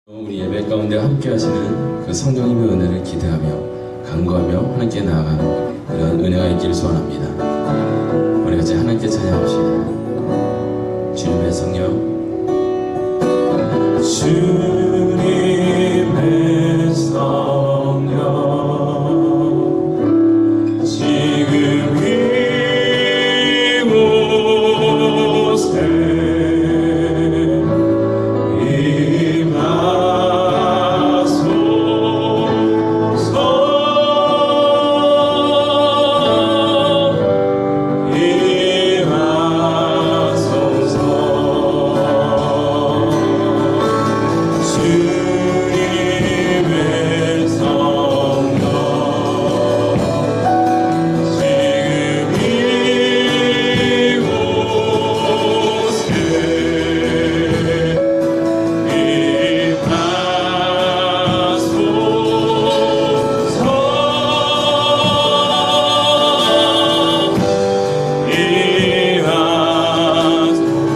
우리 예배 가운데 함께 하시는 그 성령님의 은혜를 기대하며 간구하며 하나님께 나아가는 그런 은혜가 있기를 소원합니다. 우리 같이 하나님께 찬양합시다. 주님의 성령, 주님의 성령, 지금 이곳에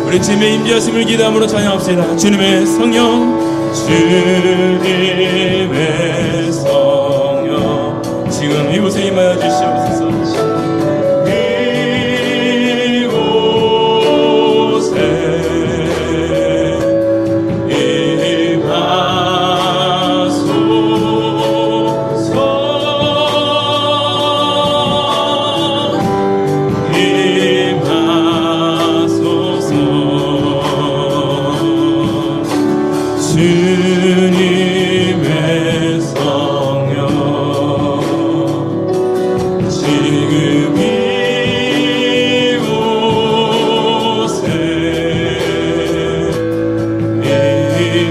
우리 주님의 임재하심을 기대함으로 찬양합시다. 주님의 성령, 주님의 성령, 지금 이곳에 임하여 주시옵소서. 주님의 성령, 지금 이곳에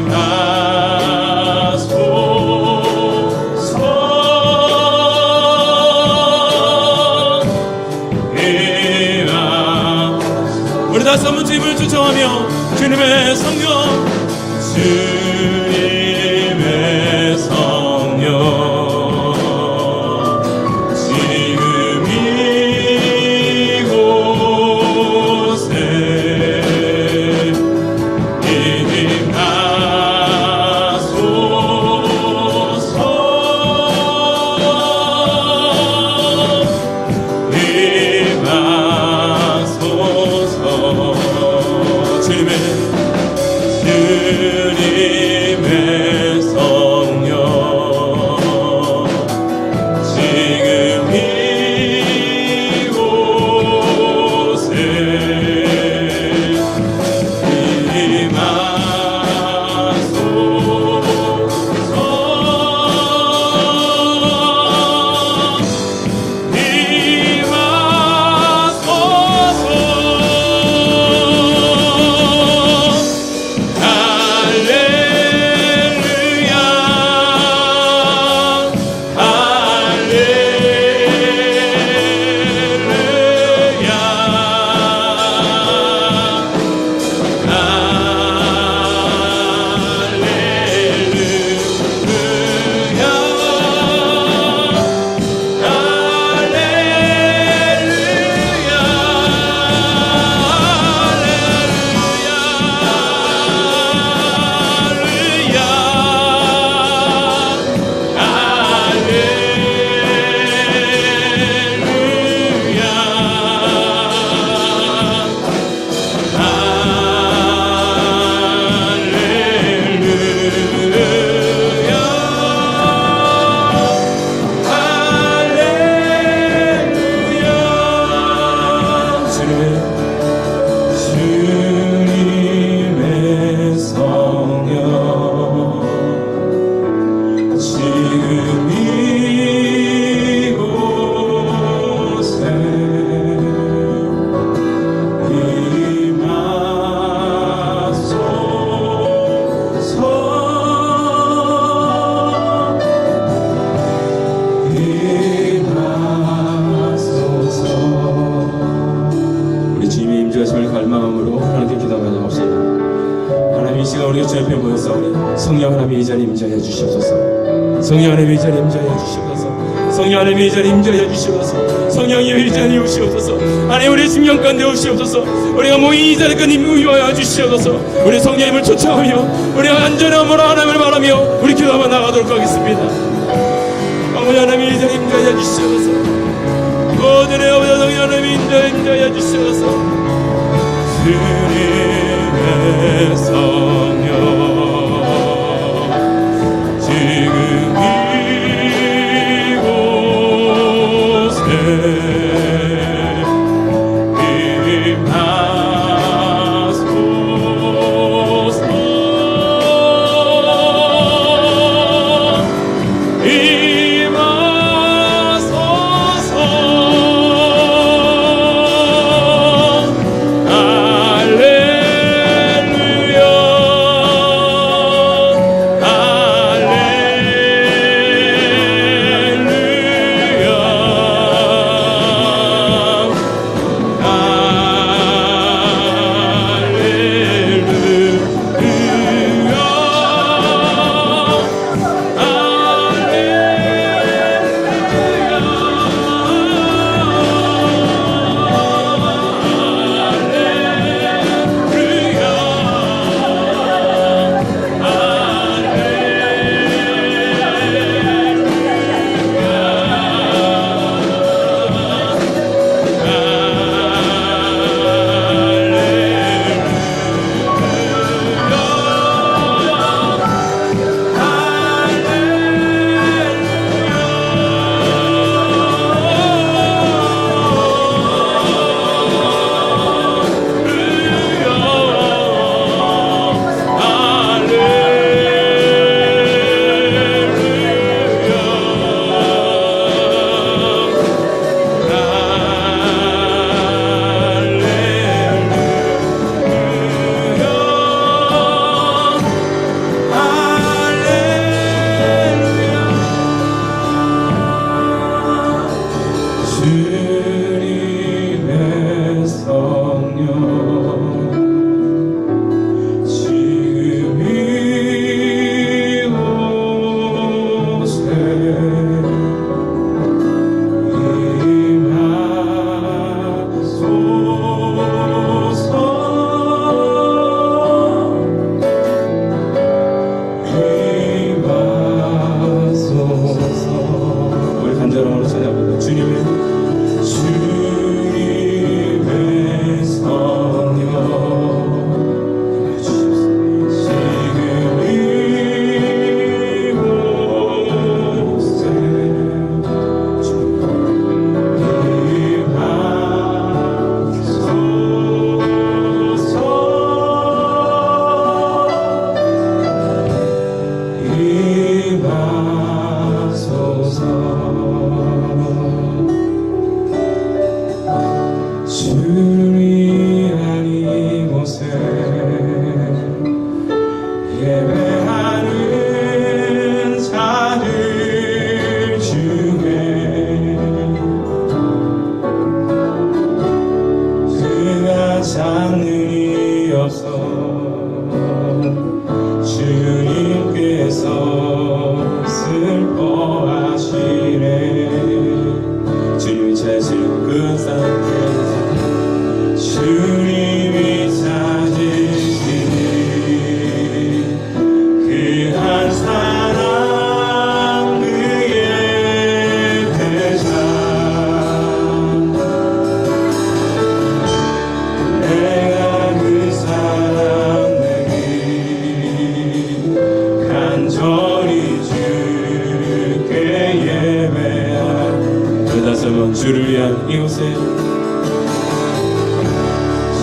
임하소서. 우리 다시 한번 주님을 초청하며 주님의 성령, 주님의 성령, 지금 이곳에 임하소서. 임하소서. 주님의 성령, 지금 이곳에 갈망함으로 하나님께 기도하며 합시다. 하나님, 이 시간 우리가 주 앞에 모여서 우리 성령 하나님 이 자리에 임재하여 주시옵소서. 성령 하나님 이 자리에 임재하여 주시옵소서. 성령 하나님의 이 자리에 임재하여 주시옵소서. 성령님의 이 자리에 오시옵소서. 하나님 우리 심령 가운데 오시옵소서. 우리가 모인 이 자리까지 임하여 주시옵소서. 우리 성령님을 쫓아오며 우리가 안전함으로 하나님을 바라며 우리 기도하며 나가도록 하겠습니다. 아버지 하나님 이 자리에 임재하여 주시옵소서. 모든 아버지 성령 하나님 임재하여 주시옵소서. 주님의 성령 지금 이곳에 주를 위한 이곳에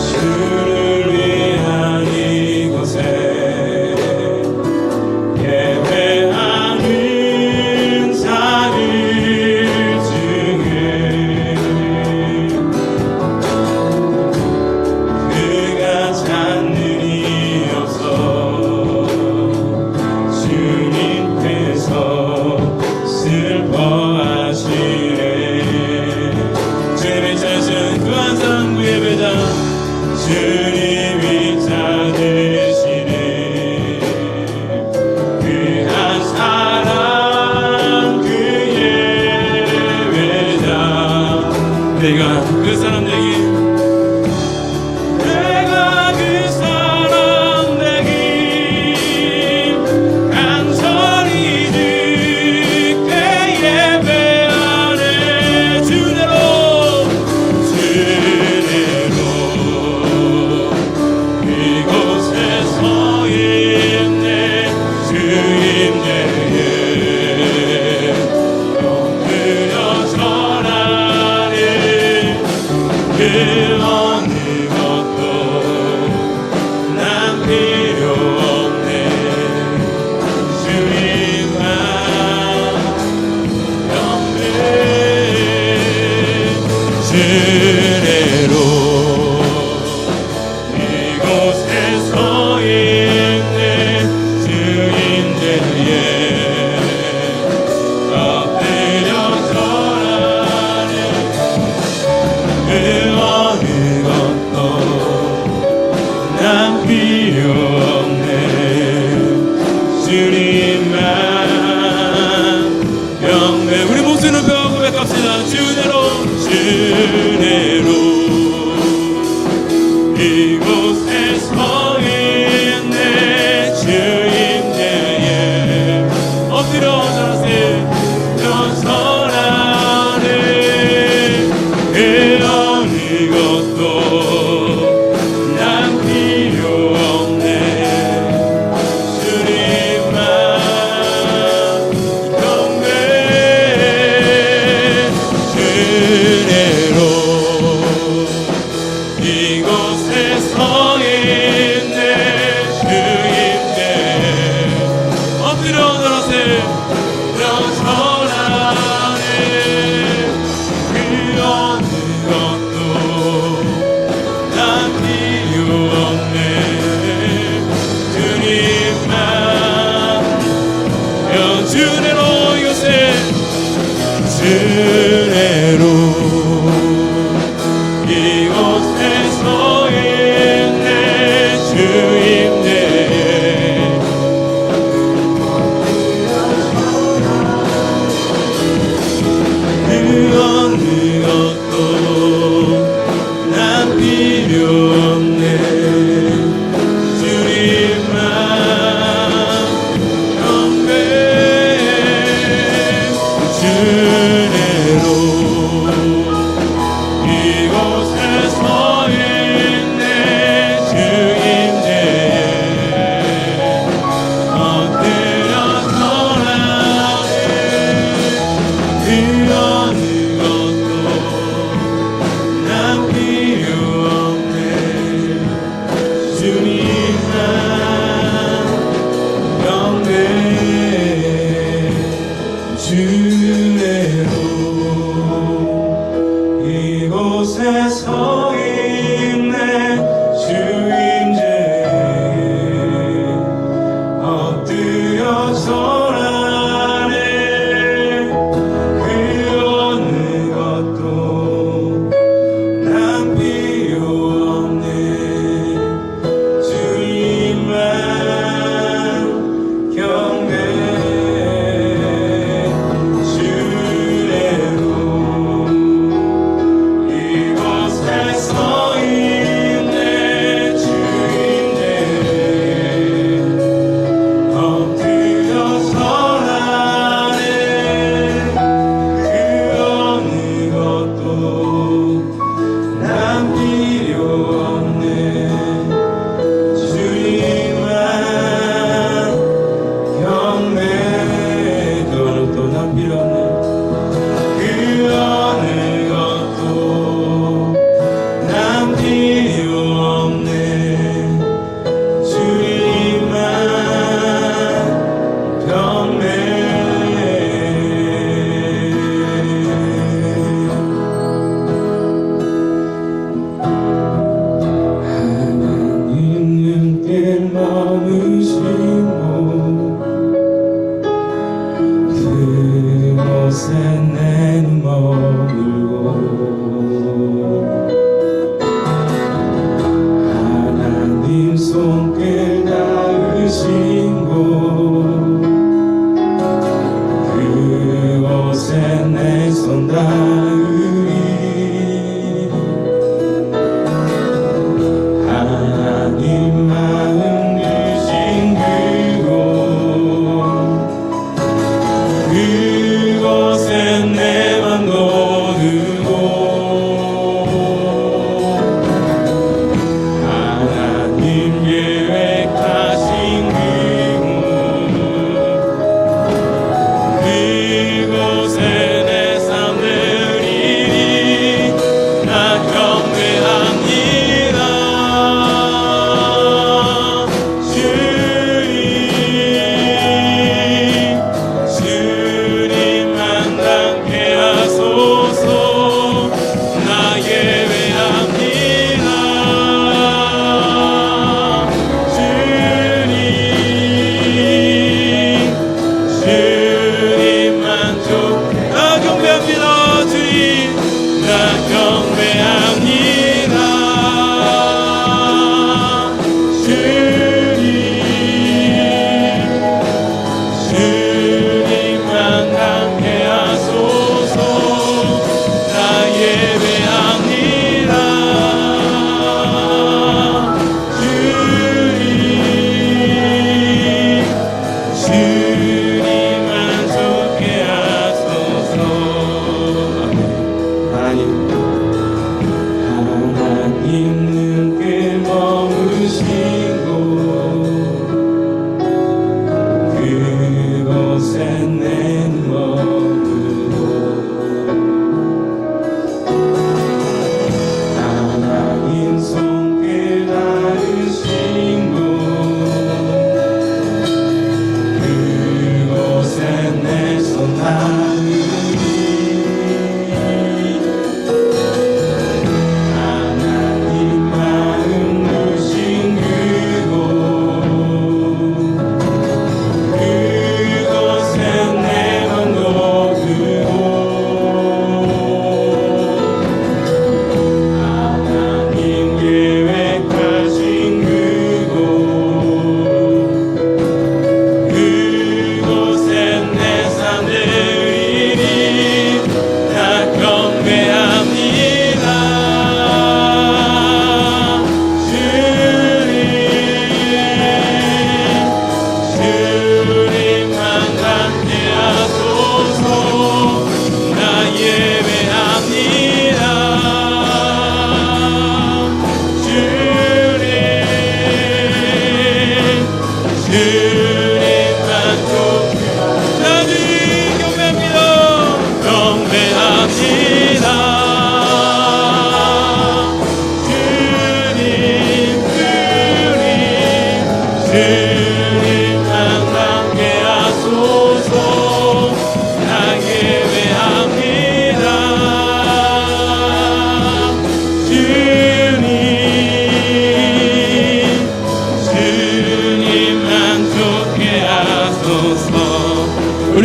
주를 위한 이곳에 예배하는 자들 중에 그가 찾는 이 없어 주님께서 슬퍼하시네. 주님의 찾으신 그 한 사람 그 예배자 주님 내가 그 사람 되기 내가 그 사람 되기 간절히 주께 예배하네 주대로 이곳에 서 있네 주님 내게 엎드려 절하니 그 어느 것도 난 필요 없네 주님만 영내 주례로 이곳에 서 있네 주인들의 엎드려 절하니 그 어느 것도 난 필요 없네 주님만 영내 우리 목소리 높여 고백합시다 주대로 주대로 이곳에 서 있네 주인대에 엎드려 절하네 그 어느 것도 난 필요 없네 주님만 영내 주대로 이곳에 서 있네 주인대에 엎드려 절하네 그 어느 것도 난 필요 없네 주님만 주례로 이곳에 주례로 이곳에 서 있네 주인대에 그 어느 것도 난 필요 없네 주님만 영배 주례로 이곳에 서 있네 주인대에 엎드려 절하네 그 어느 것도 난 필요 없네 주님만 영내 주례로 이곳에 서 있네 주인대에 엎드려 절하네 그 어느 것도 난 필요 없네 주님만 경배 주례로 이곳에 서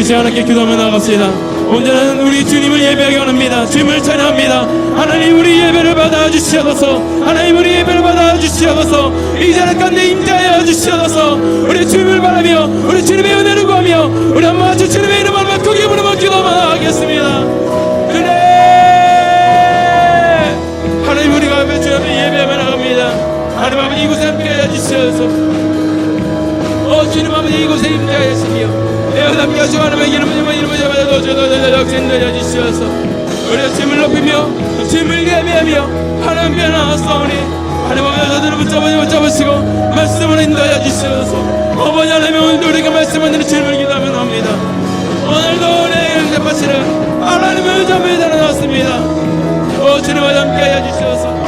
이곳에 하나님께 기도하며 나갑시다. 온전한 우리 주님을 예배하기 원합니다. 주님을 찬양합니다. 하나님 우리 예배를 받아주시옵소서. 하나님 우리 예배를 받아주시옵소서. 이 자리 가운데 임재하여 주시옵소서. 우리 주님을 바라며 우리 주님의 은혜를 구하며 우리 한 번 같이 주님의 이름을 크게 부르며 기도하며 하겠습니다. 그래 하나님 우리가 주님 앞에 예배하며 나갑니다. 하나님 아버지 이곳에 함께하여 주시옵소서. 주님 아버지 이곳에 임재하시며 함께 하시고 하나님의 이름을 잡아서 역전되어 주시옵소서. 우리가 주님을 높이며 주님을 예배하며 하나님 앞에 나아서오니 하나님 아버지 저들을 붙잡으시고 말씀을 인도하여 주시옵소서. 어머니 하나님 오늘도 우리가 말씀을 듣는 주님을 기도하며 나옵니다. 오늘도 우리의 응답하시는 하나님의 은혜를 달아놨습니다. 주님과 함께하여 주시옵소서.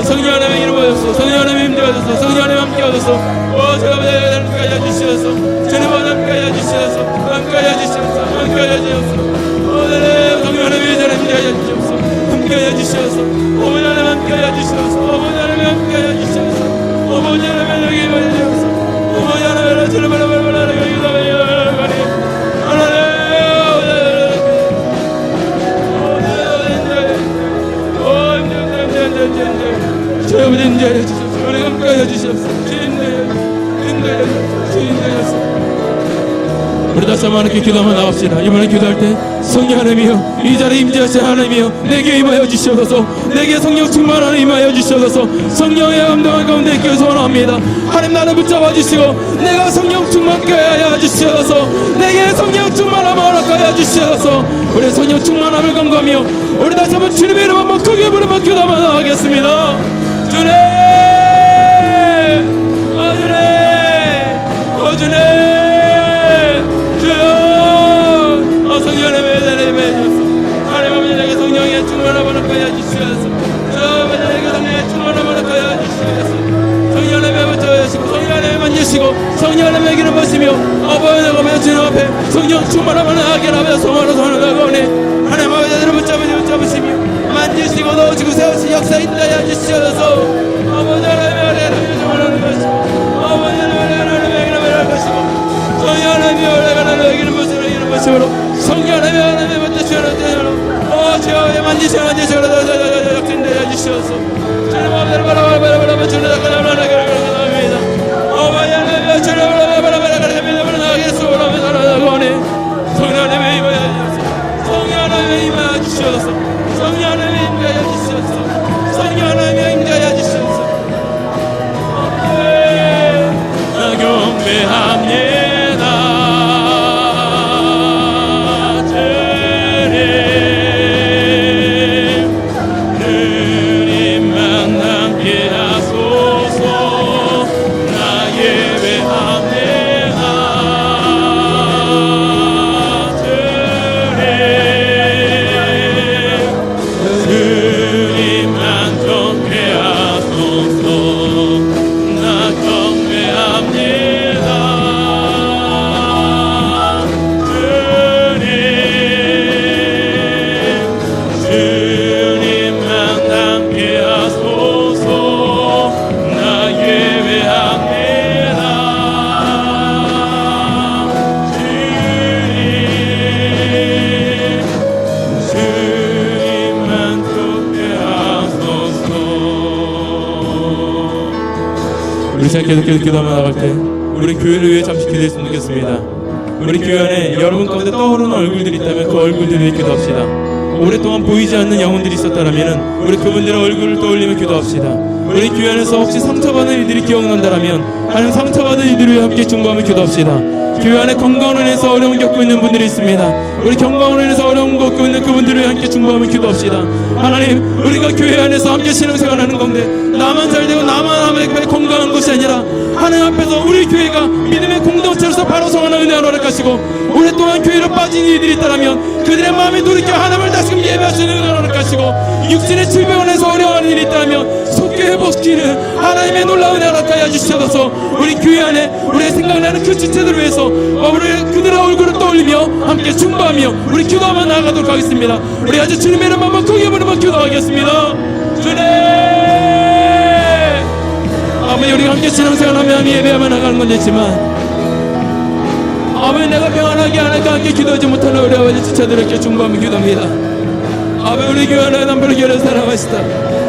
성령 하나님의 이름으로 주소서. 성령 하나님의 힘들어 주소서. 성령 하나님 함께 하소서. 제가 함께 하여 주시옵소서. 주님과 함께 하여 주시옵소서. 함께 하여 주시옵소서. 함께 하여 주시옵소서. 성령 하나님의 힘들어 주시옵소서. 함께 하여 주시옵소서. 어머니 하나님 함께 하여 주시옵소서. 어머니 하나님 함께 하여 주시옵소서. 어머니 하나님 여기 하여 주시옵소서. 어머니 하나님 주를 바라바라 여러분 인도하여 주시옵소서. 우리 함께하여 주시옵소서. 우리 다시 한번 하나님께 기도하며 나갑시다. 이번에 기도할 때 성령 하나님이여 이 자리에 임재하신 하나님이여 내게 임하여 주시옵소서. 내게 성령 충만하여 임하여 주시옵소서. 성령의 감동을 가운데 있기를 소원합니다. 하나님 나를 붙잡아 주시고 내가 성령 충만케 하여 주시옵소서. 내게 성령 충만함을 허락하여 주시옵소서. 우리 성령 충만함을 간구하며 우리 다시 한번 주님의 이름 한번 크게 부르며 기도하며 나가겠습니다. 주님 주님 주여 성령 하나님의 은혜를 주옵소서. 하나님 아버지 내게 성령의 충만함을 허락하여 주시옵소서. 내게 성령의 충만함을 허락하여 주시옵소서. 성령 하나님의 붙잡으시고 성령 하나님의 만지시고 성령 하나님의 길을 보시며 아버지가 주님 앞에 성령 충만함을 하게 하며 소망으로 나가오니 하나님 아버지를 붙잡으시며 만지시고 넣으시고 세우시 역사 인도하여 주시옵소서. 아버지 하나님의 은혜를 충만하는 것이고 아버지 하나님의 은혜를 이름을 것이고 성령 하나님의 은혜를 이기는 것으로 성령 하나님의 붙잡으시고 주여 만지시고 역사인도하여 주시옵소서. 주님 아버지를 바라바라 주님 나갑니다. 아버지 하나님의 주님 바라바라 나가게 소원하며 성령 하나님의 임하여 주시옵소서. 성령 하나님의 임하여 주시옵소서. 성령 하나님의 임하여 주시옵소서. 성령 하나님의 임하여 주시옵소서. 경배합니다. 우리 시간 계속 기도하며 나갈 때 우리 교회를 위해 잠시 기도했으면 좋겠습니다. 우리 교회 안에 여러분 가운데 떠오르는 얼굴들이 있다면 그 얼굴들을 위해 기도합시다. 오랫동안 보이지 않는 영혼들이 있었다면 우리 그분들의 얼굴을 떠올리며 기도합시다. 우리 교회 안에서 혹시 상처받은 이들이 기억난다면 하나님 상처받은 이들을 위해 함께 중보하며 기도합시다. 교회 안에 건강으로 인해서 어려움 겪고 있는 분들이 있습니다. 우리 건강으로 인해서 어려움 겪고 있는 그분들을 위해 함께 중보하며 기도합시다. 하나님 우리가 교회 안에서 함께 신앙생활하는 건데 나만 잘되고 나만 건강한 것이 아니라 하나님 앞에서 우리 교회가 믿음의 공동체로서 바로 성하는 은혜를 허락하시고, 오랫동안 교회로 빠진 이들이 있다면 그들의 마음에 돌이켜 하나님을 다시금 예배하시는 은혜를 허락하시고, 육신의 질병원에서 어려워하는 일이 있다면 속죄 회복시키는 하나님의 놀라운 은혜를 허락하여 주시옵소서. 우리 교회 안에 우리의 생각나는 그 지체들을 위해서 우리 그들의 얼굴을 떠올리며 함께 충고하며 우리 기도하며 나아가도록 하겠습니다. 우리 아주 주님의 이름 한번 크게 부르며 기도하겠습니다. 주님, 아버지, 우리가 함께 신앙생활하며 예배하며 나가는 건 됐지만 아버지, 내가 평안하게 하나님과 함께 기도하지 못하는 우리 아버지 지체들에게 충고하며 기도합니다. 아버지, 우리 교회 안에 남불교회를 사랑하시다.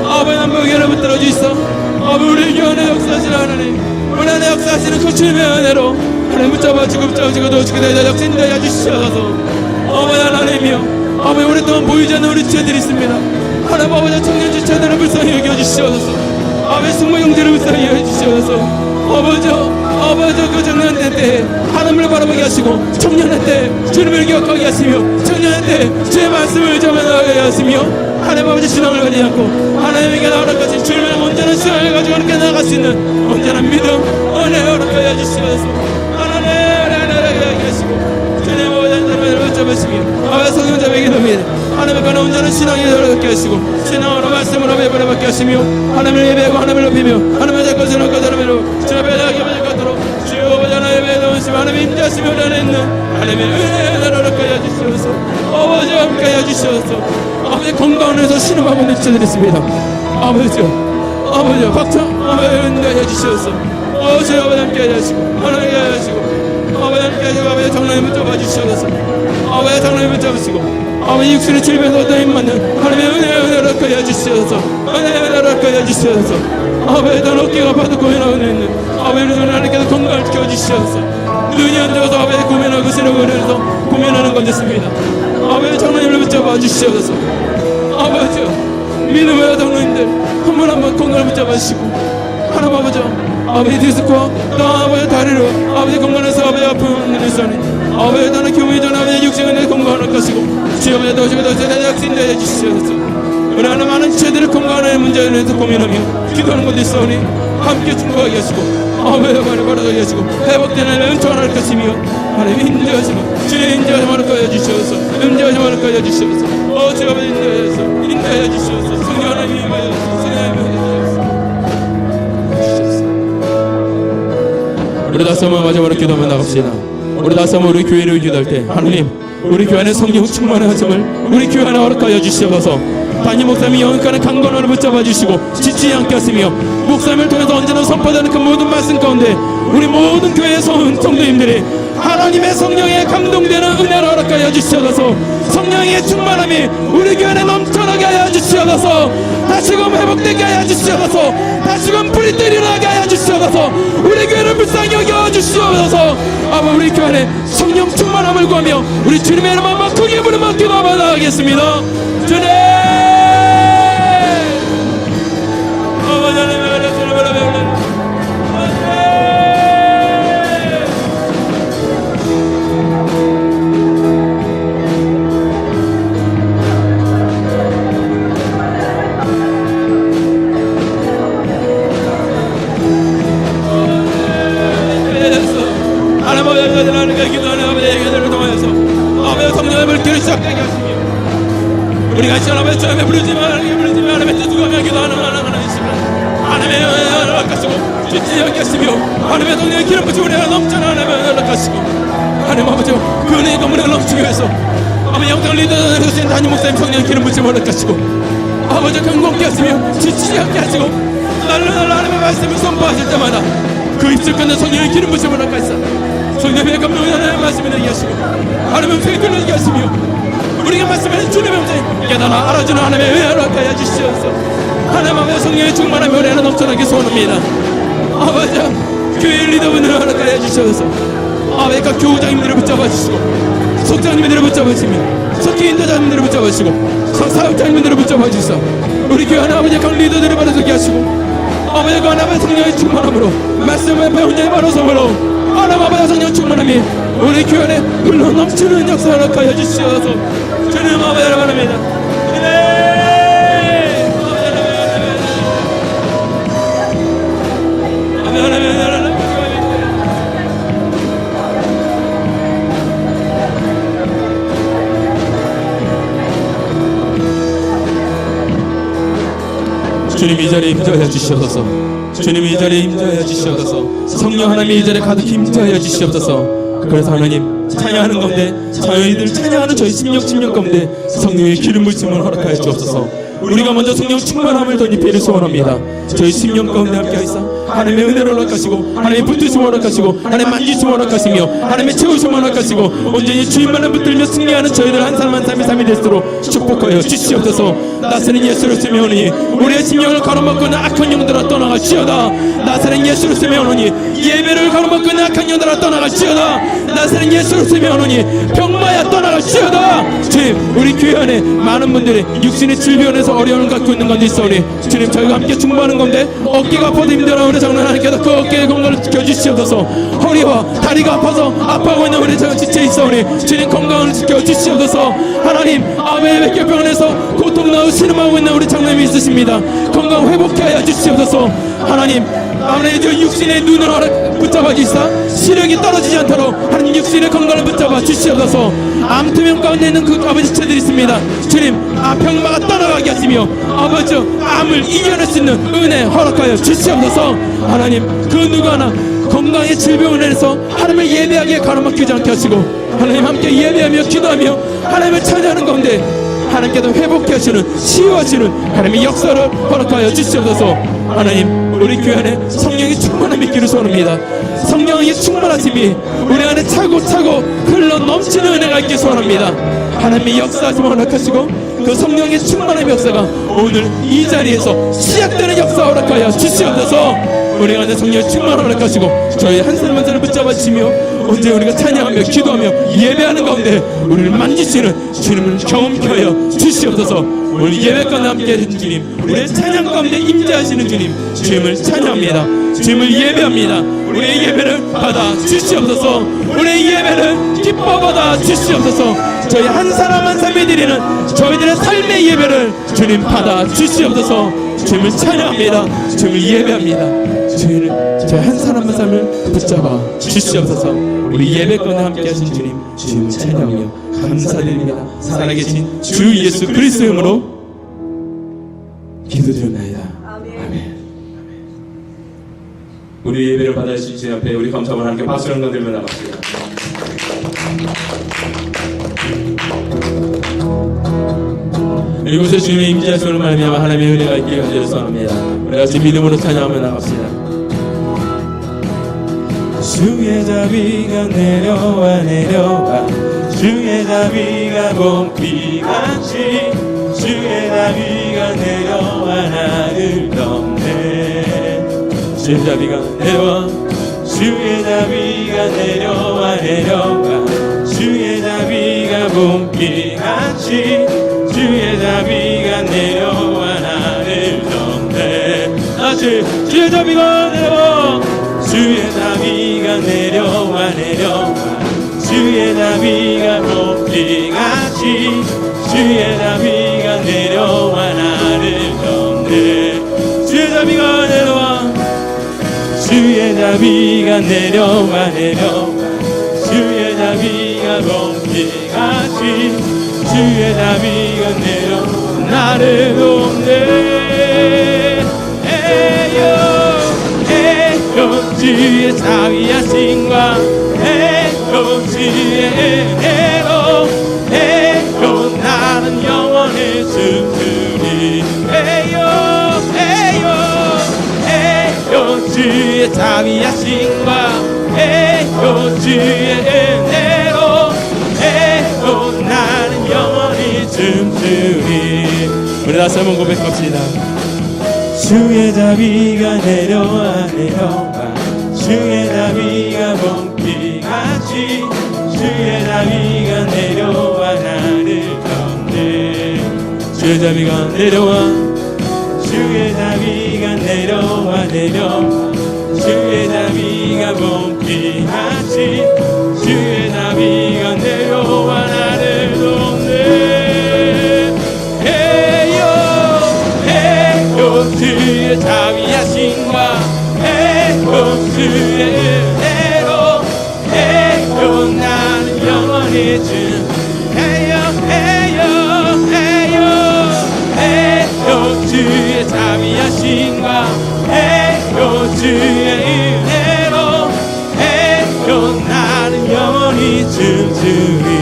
아버지, 남불교회를 붙들어 주시소. 아버지, 우리 교회 안에 역사하시는 하나님, 우리 안에 역사하시는 그 주님의 은혜로 하나님 붙잡아주고 붙잡아주고 도우시고 역신되어 주시옵소서. 아버지 하나님이여, 아버지, 오랫동안 보이지 않는 우리 지체들이 있습니다. 하나님 아버지, 청년 지체들을 불쌍히 여겨주시옵소서. 아버지, 승모 형제를 불쌍히 여겨주시옵소서. 아버지, 그 청년의 때 하나님을 바라보게 하시고, 청년의 때 주님을 기억하게 하시며, 청년의 때 주의 말씀을 전하게 하시며, 하나님 아버지 신앙을 가지 않고 하나님에게 나아갈 것이 주님의 온전한 신앙을 가지고 이렇게 나아갈 수 있는 온전한 믿음, 은혜를 허락하여 주시옵소서. 하나님 은혜를 하시고 주님 아버지 하나님을 붙잡으시며 아버지 성령자에게 기도합니다. 하나님의 관한 온전한 신앙을 허락하게 하시고 신앙으로 말씀으로 예배를 받게 하시며 하나님을 예배하고 하나님을 높이며 하나님의 자꾸 신앙과 사람으로 주 앞에 나가게 받도록 주 아버지 하나님의 예배에 넣으시며 하나님의 임재하시며 우리 안에 있는 하나님의 은혜를 허락하여 주시옵소서. 아버지와 함께하여 주시옵소서. 아버지, 건강에서 신음하고 있는 지체들이 있습니다. 아버지 박창 아버지 은혜하여 주시옵소서. 아버지 함께 하시고 하나님께 하시고 아버지 함께 하시고 아버지 장로님을 붙잡아 주시옵소서. 아버지 장로님을 붙잡으시고 아버지 육신의 질병에서 어떤 힘맞는 하나님의 은혜를 허락하여 주시옵소서. 은혜를 허락하여 주시옵소서. 아버지, 난 어깨가 아파도 고민하고 있는 아버지, 우리 하나님께서 건강을 지켜주시옵소서. 눈이 안 좋아서 아버지 고민하고 쓰려고 그래서 고민하는 건 됐습니다. 아버지, 장로님을 붙잡아 주시옵소서. 아버지, 믿음의 장로님들 한 번 한 번 건강을 붙잡아 주시고 하나님 아버지 디스코와 또 아버지 다리로 아버지 건강해서 아버지 아픈 일선이 아버지 나는 교회 전 아버지 육신을 건강할 것이고 주 아버지 도시고 도시에 약신되어 주시옵소서. 우리 하나 많은 지체들을 건강하는 문제에 대해서 고민하며 기도하는 것도 있어오니 함께 충고하게 하시고 아버지 말을 바라게 하시고 회복되는 은총을 것이며 하나님 인도하시고 주의 인도하지 말을 거여 주시옵소서. 인도하지 말을 거여 주시옵소서. 주 아버지 인도하여 주시옵소서. 성령 하나님 임하여 주시옵소서. 우리 다시 한번 마지막으로 기도하며 나갑시다. 우리 다시 한번 우리 교회를 기도할 때 하나님, 우리 교회 안에 성령 충만한 하심을 우리 교회 안에 허락하여 주시옵소서. 담임 목사님이 영육간의 강건함을 붙잡아 주시고 지치지 않게 하시며 목사님을 통해서 언제나 선포되는 그 모든 말씀 가운데 우리 모든 교회의 성도님들이 하나님의 성령에 감동되는 은혜를 허락하여 주시옵소서. 성령의 충만함이 우리 교회 안에 넘쳐나게 하여 주시옵소서. 다시금 회복되게 하여 주시옵소서. 다시금 불이 일어나게 하여 주시옵소서. 우리 교회를 불쌍히 여겨 주시옵소서. 아버지, 우리 교회 안에 성령 충만함을 구하며 우리 주님의 이름 한번 크게 부르며 기도하며 나가겠습니다. 주님, 아버지 하나님의 은혜를 바라며 하나님께 기도하는 아버지의 기도를 통하여서 아버지의 성령을 길을 시작하게 하시며 우리가 시간 아버지 주님의 부르지만 하나님의 뜻을 구하며 기도하는 하나님이시면 하나님의 은혜를 허락하시고 주지 않게 하시며 하나님의 성령의 기름 부으시고 우리가 넘쳐나는 하나님의 은혜를 허락하시고 하나님 아버지, 그 은혜의 건물을 넘치기 위해서 아버지 영적을 리더되신 담임 목사님 성령의 기름 부으시고 허락하시고 아버지 강건케 하시며 지치지 않게 하시고 날로 하나님의 말씀을 선포하실 때마다 그 입술 끝에 성령의 기름 부으시고 허락하시사 성령의 감동을 하나님의 말씀을 내게 하시고 하나님의 음성이 들리게 하시며 우리가 말씀하신 주님의 음성이 깨달아 알아주는 하나님의 은혜를 허락하여 주시옵소서. 하나님 아버지, 성령의 충만함이 우리 안에 넘쳐나게 소원합니다. 아버지, 교회 리더분들을 허락하여 주시옵소서. 아버지, 각 교우장님들을 붙잡아 주시고 속장님들을 붙잡아 주시며 속기 인도자님들을 붙잡아 주시고 사역장님들을 붙잡아 주시고 우리 교회 하나 아버지 각 리더들을 바라서게 하시고 아버지, 그 하나님의 성령의 충만함으로 말씀을 배운 자의 바로 성으로 하나님 아버지 성령 충만함이 우리 교회 안에 흘러 넘치는 역사를 허락하여 주시옵소서. 주님 아버지를 바랍니다. 아멘. 주님 이 자리에 임재하여 주시옵소서. 주님 이 자리에 임재하여 주시옵소서. 성령 하나님 이 자리에 가득 임재하여 주시옵소서. 그래서 하나님 찬양하는 가운데 저희들 찬양하는 저희 심령 가운데 성령의 기름 부으심을 허락하여 주옵소서. 우리가 먼저 성령 충만함을 덧입히를 소원합니다. 저희 심령 가운데 함께하시사 하나님의 은혜를 허락하시고 하나님의 붙드심을 허락하시고 하나님의 만지심을 허락하시며 하나님의 채우심을 허락하시고 온전히 주님만을 붙들며 승리하는 저희들 한 사람 한 사람이 삶이 될수록 축복하여 주시옵소서. 나사렛 예수를 쓰며 오니 우리의 심령을 가로막고 있는 악한 영들아 떠나갈지어다. 나사렛 예수를 쓰며 오니 예배를 가로막고 있는 악한 영들아 떠나갈지어다. 나사렛 예수를 쓰며 오니 병마야 떠나갈지어다. 주님 우리 교회 안에 많은 분들이 육신의 질병에서 어려움을 갖고 있는 가운데 있사오니 주님 저희가 함께 중보하는 가운데 어깨가 아파도 힘들어 우리 장로님 하나님께서 그 어깨의 건강을 지켜주시옵소서. 허리와 다리가 아파서 아파하고 있는 우리 장로 지체 있사오니 주님 건강을 지켜주시옵소서. 하나님 아베 백혈병원에서 고통 나고 신음하고 있는 우리 장로님이 있으십니다. 건강 회복케 하여 주시옵소서. 하나님 아버지 저 육신의 눈을 붙잡아 주시사 시력이 떨어지지 않도록 하나님 육신의 건강을 붙잡아 주시옵소서. 암투병 가운데 있는 그 아버지 지체들이 있습니다. 주님 병마가 떠나가게 하시며 아버지 암을 이겨낼 수 있는 은혜 허락하여 주시옵소서. 하나님 그 누구 하나 건강의 질병을 인해서 하나님을 예배하기에 가로막히지 않게 하시고 하나님 함께 예배하며 기도하며 하나님을 찬양하는 가운데 하나님께서 회복해 하시는 치유하시는 하나님의 역사를 허락하여 주시옵소서. 하나님 우리 교회 안에 성령이 충만한 믿기를 소원합니다. 성령의 충만하심이 우리 안에 차고차고 흘러 넘치는 은혜가 있길 소원합니다. 하나님의 역사하심을 허락하시고 그 성령의 충만한 역사가 오늘 이 자리에서 시작되는 역사 허락하여 주시옵소서. 우리가 안에 성령의 충만을 허락하시고 저희 한 사람 한 사람 붙잡아 주시며 언제 우리가 찬양하며 기도하며 예배하는 가운데 우리를 만지시는 주님을 경험케 하여 주시옵소서. 오늘 예배 가운데 함께 하시는 주님 우리의 찬양 가운데 임재하시는 주님 주님을 찬양합니다. 주님을 예배합니다. 우리의 예배를 받아 주시옵소서. 우리의 예배를 기뻐 받아 주시옵소서. 저희 한 사람 한 사람이 드리는 저희들의 삶의 예배를 주님 받아 주시옵소서. 주님을 찬양합니다. 주님을 예배합니다. 주님을 저희 한 사람 한 사람을 붙잡아 주시옵소서. 우리 예배 가운데 함께 하신 주님 주님을 찬양하며 감사드립니다. 살아계신 주 예수 그리스도의 이름으로 기도드립니다. 아멘. 우리 예배를 받아주신 주님 앞에 우리 감사함을 하나님께 박수 영광 들며 나갑시다. 이곳에 주님의 임재하심을 말미암아 하나님의 은혜가 있기를 간절히 소원합니다. 우리 같이 믿음으로 찬양하며 나갑시다. 주의 자비가 내려와 내려와 주의 자비가 봄비같이 주의 자비가 내려와 나를 덮네. 주의 자비가 내려와 주의 자비가 내려와 내려와 주의 자비가 봄비같이 주의 자비가 내려와 나를 덮네. 다시 주의 자비가 내려와 주의 자비가 내려와 내려와 주의 자비가 봄비같이 주의 자비가 내려와 나를 덮네. 주의 자비가 내려와 주의 자비가 내려와 내려와 주의 자비가 봄비같이 주의 자비가 내려와 나를 덮네. 주의 자비하심과 주의 은혜로 나는 영원히 춤추리. 주의 자비하심과 주의 은혜로 나는 영원히 춤추리. 우리 다시 한번 고백합시다. 주의 자비가 내려와 내려와 주의 자비가 봄비같이 주의 자비가 내려와 나를 덮네. 주의 자비가 내려와 주의 자비가 내려와 내려와 주의 자비가 봄비같이 주의 자비가 내려와 나를 덮네. 주의 자비하심과 주의 은혜로 나는 영원히 주의 자비하심 주의 은혜로 해요 나는 영원히 춤추리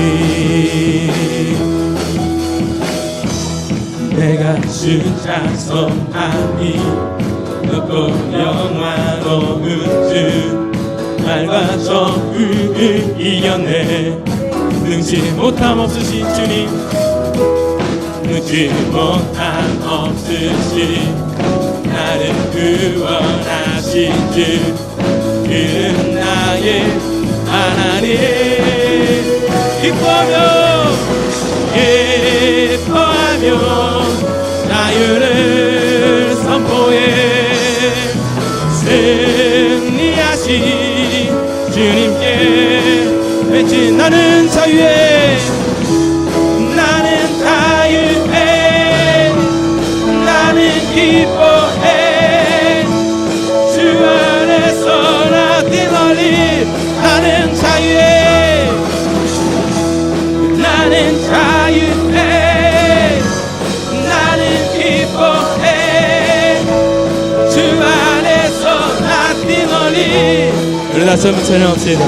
내가 주 찬송하니 높고 영화로운 주 날과 적을 이겨내 능치 못함 없으신 주님 능치 못함 없으신 나를 구원하신 주 그는 나의 하나님 기뻐하며 자유를 선포해 승리하신 주님께 외친 나는 자유해 나는 자유해 나는 기뻐해 주 안에서 나 뛰놀리 나는 자유해 나는 자유해 나는 기뻐해 주 안에서 나 뛰놀리 우리 다시 한번 찬양합시다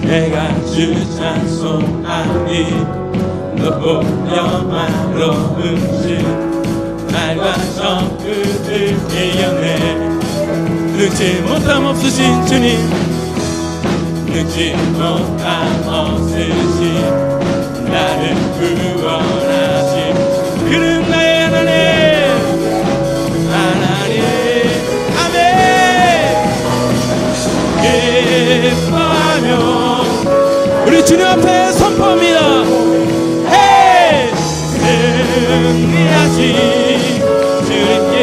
내가 주 찬송하니 높고 영화로운 주 날과 적그들 이겨내 능치 못함 없으신 주님 능치 못함 없으신 나를 구원하신 그는 나의 하나님 아멘 기뻐하며 우리 주님 앞에 선포합니다 헤이 승리하신 주님께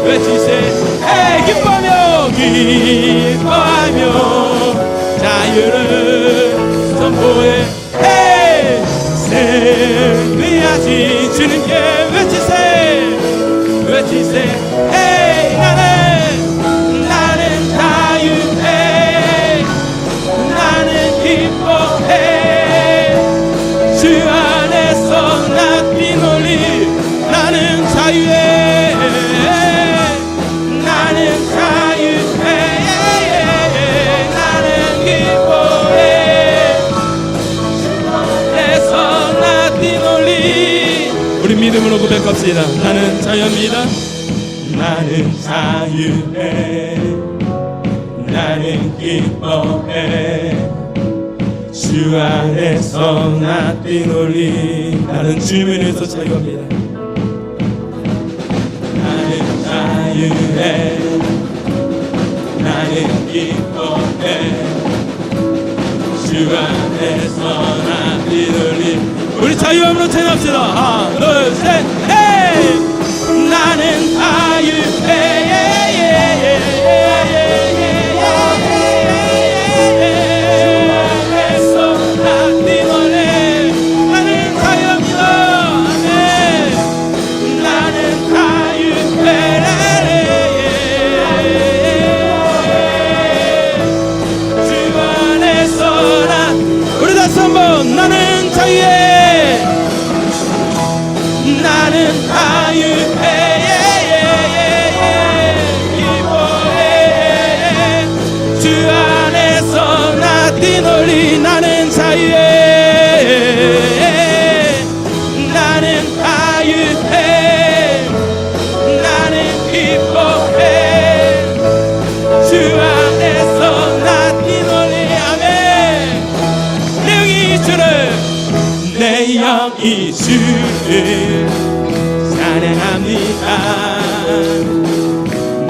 외치세 헤이 기뻐하며 자유를 선포해 헤이 승리하신 주님께 외치세 헤이 나는 자유해 나는 기뻐해 주 안에서 나 뛰놀리 나는 자유해 나는 자유해 나는 기뻐해 주 안에서 나 뛰놀리 우리 믿음으로 고백합시다 나는 자유합니다 나는 자유해 나는 기뻐해 주 안에서 나 뛰놀리 나는 주님을 위해서 자유합니다 나는 자유해 나는 기뻐해 주 안에서 나 뛰놀리 우리 자유함으로 찬양합시다 하나 둘셋 헤이 나는 자유해 나는 자유해 나는 자유해 기뻐해 주 안에서 나 뛰놀리 나는 자유해 나는 자유해 나는 기뻐해 주 안에서 나 뛰놀리 아멘 내 영이 주를 찬양합니다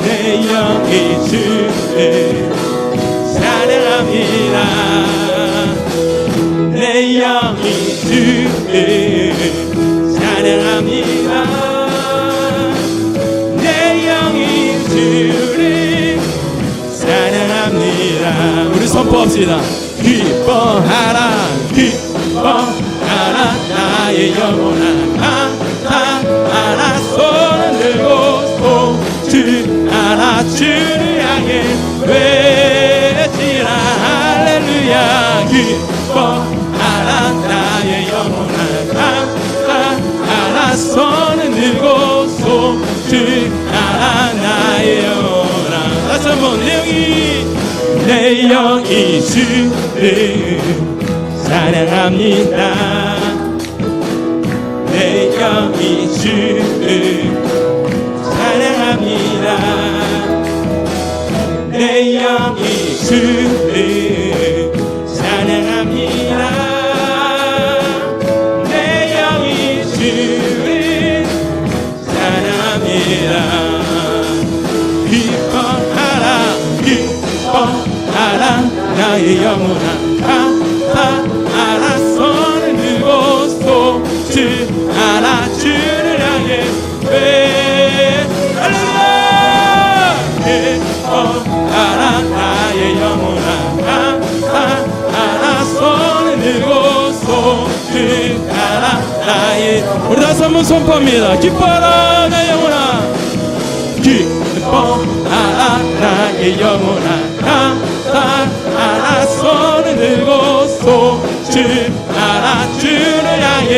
내 영이 주를 찬양합니다 내 영이 주를 찬양합니다 내 영이 주를 찬양합니다 우리 선포합시다 기뻐하라 기뻐하라 나의 영혼아 하나 손을 들고 소주하라 주를 향해 외치라 할렐루야 기뻐하라 나의 영혼아 하나 손을 들고 소주하라 내 영이 주를 사랑합니다. 내 영이 주를 사랑합니다. 내 영이 주를 사랑합니다. 내 영이 주를 사랑합니다. 기뻐하라 기뻐하라 나의 영혼아 알아 손을 들고 쏟지 않아 주를 향해 할렐루야 기뻐하라 나의 영혼아 알아 손을 들고 쏟지 않아 나의 우리 다시 한번 선포합니다. 기뻐하라 나의 영혼아 기뻐하라 나의 영혼아 알아 손을 들고 쏟지 않아 주를 향해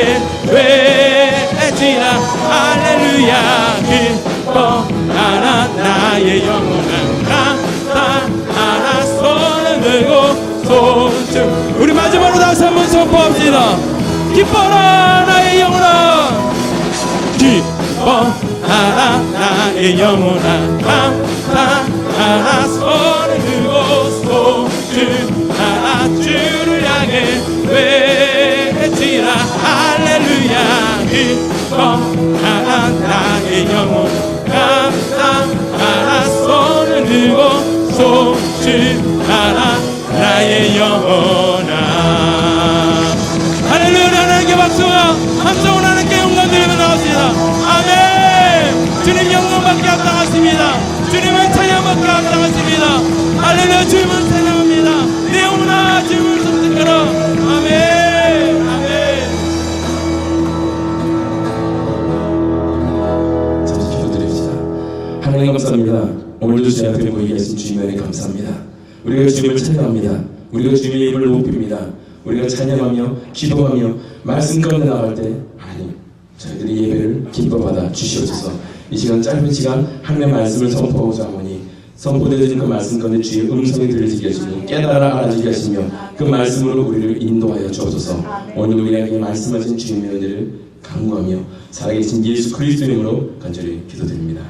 외치라 할렐루야 기뻐하라 나의 영혼아 알아 손을 들고 쏟지 우리 마지막으로 다시 한번 선포합시다. 기뻐하라 나의 영혼아 기뻐하라 나의 영혼아 알아 손을 들고 쏟지 않아 주를 향해 외치라 할렐루야 기뻐하라 나의 영혼아 알아 손을 들고 쏟지 않아 나의 영혼아 할렐루야. 하나님께 박수와 함성을 하나님께 영광 드리며 나옵시다. 아멘. 주님 영광밖에 합당하십니다. 주님은 찬양밖에 합당하십니다. 할렐루야. 주님은 찬양합니다. 내 영혼아 주님을 선택하라. 아멘. 아멘. 잠시 기도드립시다. 하나님 감사합니다. 오늘도 제 앞에 모이게 하신 주님의 은혜 감사합니다. 우리가 주님을 찬양합니다. 우리가 주님의 이름을 높입니다. 우리가 찬양하며 기도하며 말씀 가운데 나갈 때 하나님 저희들이 예배를 기뻐 받아 주시옵소서. 이 시간 짧은 시간 하나님의 말씀을 선포하고자 하오니 선포되어진 그 말씀 가운데 주의 음성이 들리게 하시고 깨달아 알아지게 하시며 그 말씀으로 우리를 인도하여 주옵소서. 오늘 우리에게 말씀하신 주님의 은혜를 간구하며 살아계신 예수 그리스도 이름으로 간절히 기도드립니다.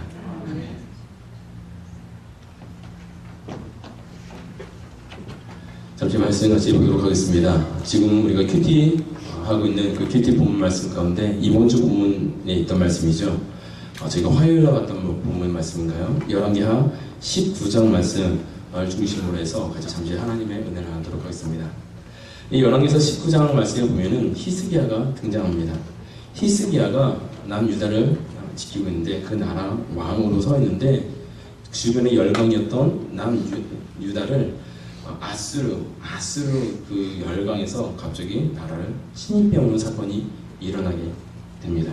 잠시 말씀 같이 보도록 하겠습니다. 지금 우리가 큐티 하고 있는 그 큐티 본문 말씀 가운데 이번 주 본문에 있던 말씀이죠. 저희가 화요일에 봤던 본문 말씀인가요? 열왕기하 19장 말씀을 중심으로 해서 같이 잠시 하나님의 은혜를 나누도록 하겠습니다. 이 열왕기서 19장 말씀에 보면은 히스기야가 등장합니다. 히스기야가 남유다를 지키고 있는데 그 나라 왕으로 서 있는데 주변에 열강이었던 남유다를 아수르 그 열강에서 갑자기 나라를 침입해오는 사건이 일어나게 됩니다.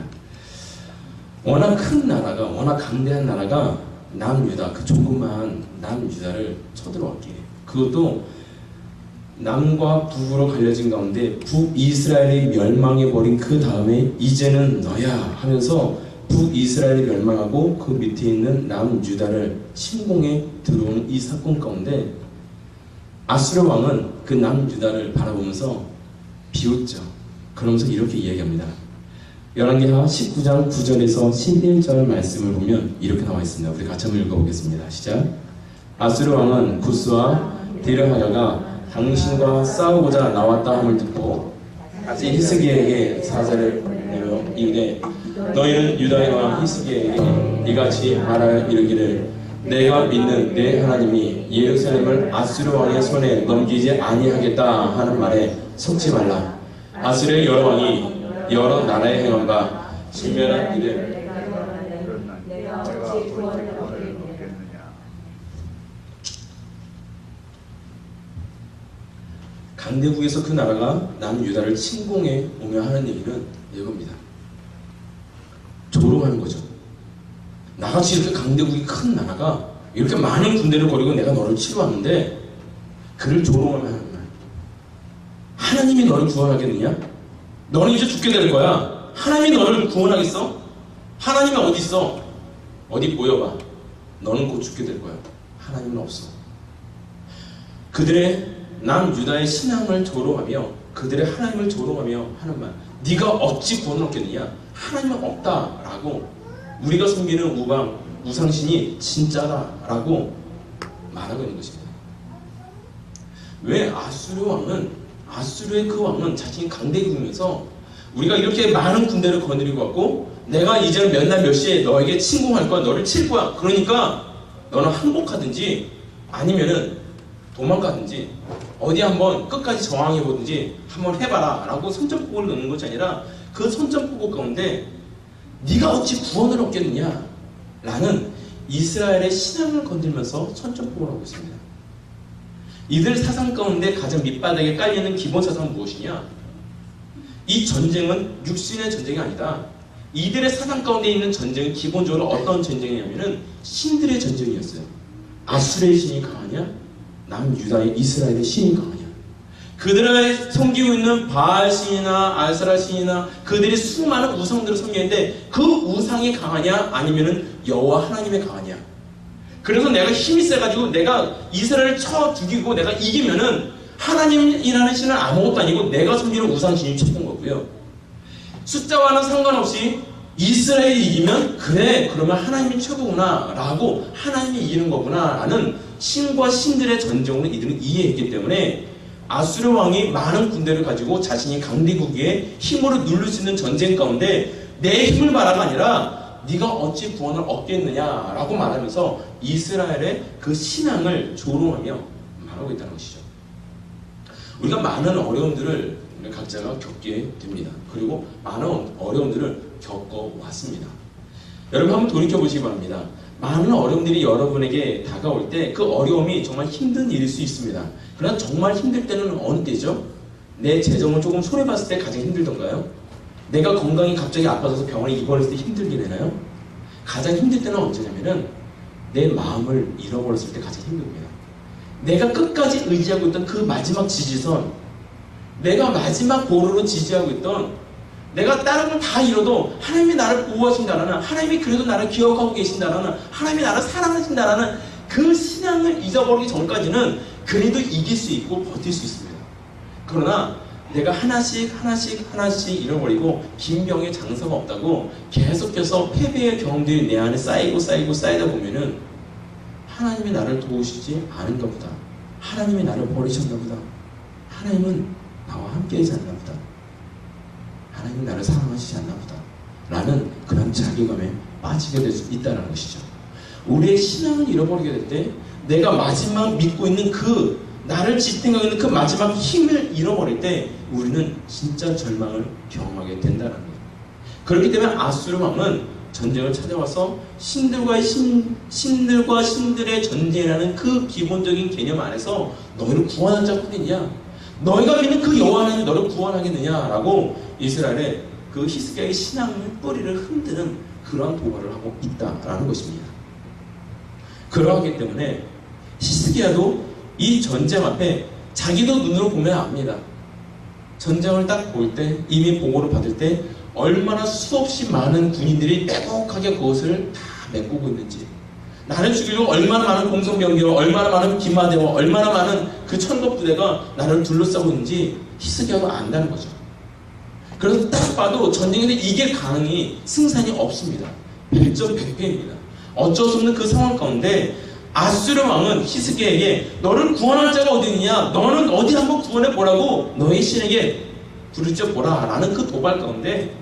워낙 큰 나라가, 워낙 강대한 나라가 남유다, 그 조그만 남유다를 쳐들어왔게 해요. 그것도 남과 북으로 갈려진 가운데 북이스라엘이 멸망해버린 그 다음에 이제는 너야 하면서 북이스라엘이 멸망하고 그 밑에 있는 남유다를 침공해 들어오는 이 사건 가운데 아수르 왕은 그 남유다를 바라보면서 비웃죠. 그러면서 이렇게 이야기합니다. 열왕기하 19장 9절에서 11절 말씀을 보면 이렇게 나와 있습니다. 우리 같이 한번 읽어보겠습니다. 시작. 아수르 왕은 구스와 디르하야가 당신과 싸우고자 나왔다 함을 듣고 다시 히스기야에게 사자를 내려 이르되 너희는 유다의 왕 히스기야에게 이같이 말하여 이르기를 내가 믿는 내 하나님이 예루살렘을 아수르 왕의 손에 넘기지 아니하겠다 하는 말에 속지 말라. 아수르의 여러 왕이 여러 나라의 행함과 진멸한 일을 강대국에서 그 나라가 남유다를 침공해 오며 하는 얘기는 이겁니다. 조롱하는 거죠. 나같이 이렇게 강대국이 큰 나라가 이렇게 많은 군대를 거리고 내가 너를 치러 왔는데 그를 조롱하면 하는 말. 하나님이 너를 구원하겠느냐? 너는 이제 죽게 될 거야. 하나님이 너를 구원하겠어? 하나님이 어디 있어? 어디 보여봐. 너는 곧 죽게 될 거야. 하나님은 없어. 그들의 남유다의 신앙을 조롱하며 그들의 하나님을 조롱하며 하는 말, 네가 어찌 구원을 얻겠느냐? 하나님은 없다라고, 우리가 섬기는 우방, 우상신이 진짜다라고 말하고 있는 것입니다. 왜 아수르의 그 왕은 자신이 강대국이 되면서 우리가 이렇게 많은 군대를 거느리고 왔고 내가 이제 몇 날 몇 시에 너에게 침공할 거야, 너를 칠 거야, 그러니까 너는 항복하든지 아니면은 도망가든지 어디 한번 끝까지 저항해보든지 한번 해봐라 라고 선전포고를 넣는 것이 아니라 그 선전포고 가운데 네가 어찌 구원을 얻겠느냐 라는 이스라엘의 신앙을 건들면서 선전포고를 하고 있습니다. 이들 사상 가운데 가장 밑바닥에 깔리는 기본 사상은 무엇이냐? 이 전쟁은 육신의 전쟁이 아니다. 이들의 사상 가운데 있는 전쟁은 기본적으로 어떤 전쟁이냐면은 신들의 전쟁이었어요. 아수르의 신이 강하냐? 남유다의 이스라엘의 신이 강하냐? 그들의 섬기고 있는 바알 신이나 아세라 신이나 그들이 수많은 우상들을 섬기는데 그 우상이 강하냐? 아니면은 여호와 하나님이 강하냐? 그래서 내가 힘이 세가지고 내가 이스라엘을 쳐 죽이고 내가 이기면은 하나님이라는 신은 아무것도 아니고 내가 섬기는 우상신이 최고인 거고요. 숫자와는 상관없이 이스라엘이 이기면 그래, 그러면 하나님이 최고구나 라고, 하나님이 이기는 거구나 라는 신과 신들의 전쟁으로 이들은 이해했기 때문에 아수르 왕이 많은 군대를 가지고 자신이 강대국의 힘으로 누를 수 있는 전쟁 가운데 내 힘을 말하가 아니라 네가 어찌 구원을 얻겠느냐 라고 말하면서 이스라엘의 그 신앙을 조롱하며 말하고 있다는 것이죠. 우리가 많은 어려움들을 각자가 겪게 됩니다. 그리고 많은 어려움들을 겪어왔습니다. 여러분 한번 돌이켜보시기 바랍니다. 많은 어려움들이 여러분에게 다가올 때 그 어려움이 정말 힘든 일일 수 있습니다. 그러나 정말 힘들 때는 어느 때죠? 내 재정을 조금 손해봤을 때 가장 힘들던가요? 내가 건강이 갑자기 아파져서 병원에 입원했을 때 힘들게 되나요? 가장 힘들 때는 언제냐면은 내 마음을 잃어버렸을 때 가장 힘듭니다. 내가 끝까지 의지하고 있던 그 마지막 지지선, 내가 마지막 보루로 지지하고 있던, 내가 다른 걸 다 잃어도 하나님이 나를 보호하신다라는, 하나님이 그래도 나를 기억하고 계신다라는, 하나님이 나를 사랑하신다라는 그 신앙을 잊어버리기 전까지는 그래도 이길 수 있고 버틸 수 있습니다. 그러나 내가 하나씩 잃어버리고 긴 병에 장사가 없다고 계속해서 패배의 경험들이 내 안에 쌓이다 보면은 하나님이 나를 도우시지 않은가 보다, 하나님이 나를 버리셨나 보다, 하나님은 나와 함께하지 않나 보다, 하나님이 나를 사랑하시지 않나 보다 라는 그런 자괴감에 빠지게 될 수 있다는 것이죠. 우리의 신앙을 잃어버리게 될 때 내가 마지막 믿고 있는 그 나를 지탱하고 있는 그 마지막 힘을 잃어버릴 때 우리는 진짜 절망을 경험하게 된다는 거예요. 그렇기 때문에 아수르 왕은 전쟁을 찾아와서 신들과 신들의 전쟁이라는 그 기본적인 개념 안에서 너희를 구원한 자가 어디냐? 너희가 믿는 그 여호와 하나님이 너를 구원하겠느냐라고 이스라엘의 그 히스기야의 신앙의 뿌리를 흔드는 그러한 도발을 하고 있다라는 것입니다. 그러하기 때문에 히스기야도 이 전쟁 앞에 자기도 눈으로 보면 압니다. 전쟁을 딱 볼 때, 이미 보고를 받을 때 얼마나 수없이 많은 군인들이 빼곡하게 그것을 다 메꾸고 있는지, 나를 죽이려고 얼마나 많은 공성병기와 얼마나 많은 기마대와 얼마나 많은 그 천거부대가 나를 둘러싸고 있는지 히스기야가 안다는 거죠. 그래서 딱 봐도 전쟁에서 이길 가능이, 승산이 없습니다. 100점 100패입니다. 어쩔 수 없는 그 상황 가운데 아수르 왕은 히스기야에게 너를 구원할 자가 어디 있느냐? 너는 어디 한번 구원해 보라고 너의 신에게 부르짖어 보라 라는 그 도발 가운데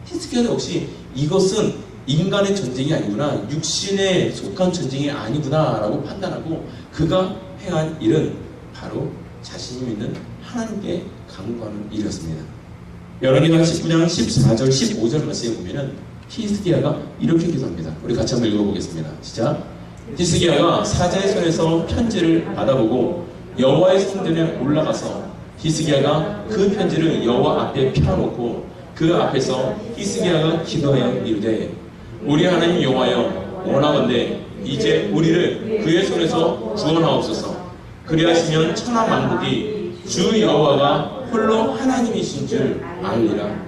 히스기야는 역시 이것은 인간의 전쟁이 아니구나, 육신에 속한 전쟁이 아니구나 라고 판단하고 그가 행한 일은 바로 자신이 믿는 하나님께 간구하는 일이었습니다. 열왕기상 19장 14절 15절 말씀에 보면은 히스기야가 이렇게 기도합니다. 우리 같이 한번 읽어보겠습니다. 시작. 히스기야가 사자의 손에서 편지를 받아보고 여호와의 성전에 올라가서 히스기야가 그 편지를 여호와 앞에 펴놓고 그 앞에서 히스기야가 기도하여 이르되 우리 하나님 여호와여, 원하건대 이제 우리를 그의 손에서 구원하옵소서. 그리하시면 천하 만국이 주 여호와가 홀로 하나님이신 줄 알리라.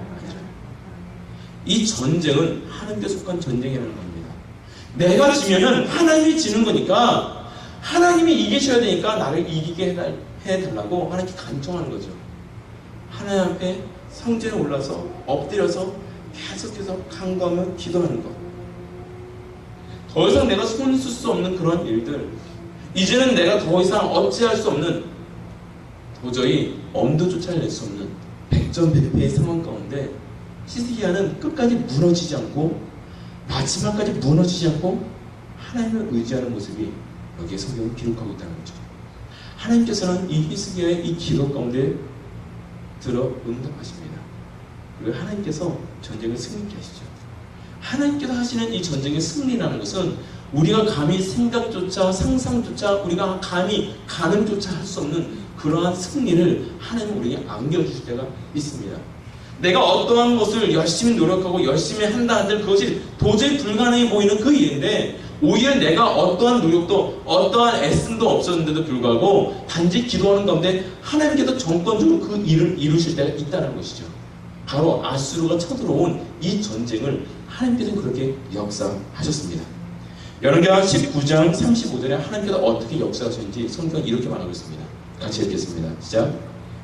이 전쟁은 하나님께 속한 전쟁이라는 겁니다. 내가 지면은 하나님이 지는 거니까 하나님이 이기셔야 되니까 나를 이기게 해달라고 하나님께 간청하는 거죠. 하나님 앞에 성전에 올라서 엎드려서 계속해서 간구하며 기도하는 것. 더 이상 내가 손을 쓸 수 없는 그런 일들, 이제는 내가 더 이상 어찌할 수 없는, 도저히 엄두조차 낼 수 없는 백전백패의 상황 가운데 히스기야는 끝까지 무너지지 않고 마지막까지 무너지지 않고 하나님을 의지하는 모습이 여기에 성경을 기록하고 있다는 거죠. 하나님께서는 이 히스기야의 이 기도 가운데 들어 응답하십니다. 그리고 하나님께서 전쟁을 승리케 하시죠. 하나님께서 하시는 이 전쟁의 승리라는 것은 우리가 감히 생각조차 상상조차 우리가 감히 가늠조차 할 수 없는 그러한 승리를 하나님은 우리에게 안겨주실 때가 있습니다. 내가 어떠한 것을 열심히 노력하고 열심히 한다 한들 그것이 도저히 불가능해 보이는 그 일인데, 오히려 내가 어떠한 노력도 어떠한 애씀도 없었는데도 불구하고 단지 기도하는 가운데 하나님께서 정권적으로 그 일을 이루실 때가 있다는 것이죠. 바로 아수르가 쳐들어온 이 전쟁을 하나님께서는 그렇게 역사하셨습니다. 열왕기하 19장 35절에 하나님께서 어떻게 역사하셨는지 성경은 이렇게 말하고 있습니다. 같이 읽겠습니다. 시작.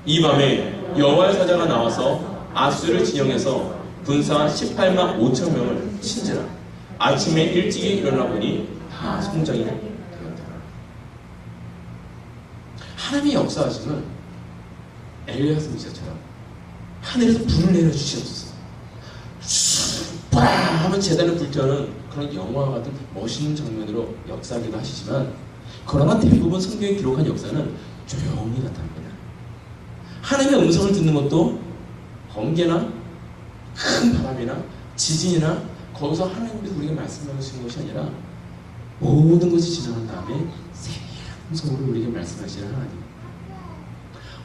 이 밤에 여호와의 사자가 나와서 아수르 진영에서 군사 18만 5천 명을 친지라. 아침에 일찍이 일어나 보니 다 성장이 되었다. 하나님의 역사하심은 엘리야 선지자처럼 하늘에서 불을 내려주시옵소서, 빠 하면 재단을 불태우는 그런 영화 같은 멋있는 장면으로 역사하기도 하시지만, 그러나 대부분 성경에 기록한 역사는 조용히 나타납니다. 하나님의 음성을 듣는 것도 번개나 큰 바람이나 지진이나 거기서 하나님께서 우리에게 말씀하시는 것이 아니라 모든 것이 지나간 다음에 세미한 소리로 우리에게 말씀하시는 하나님.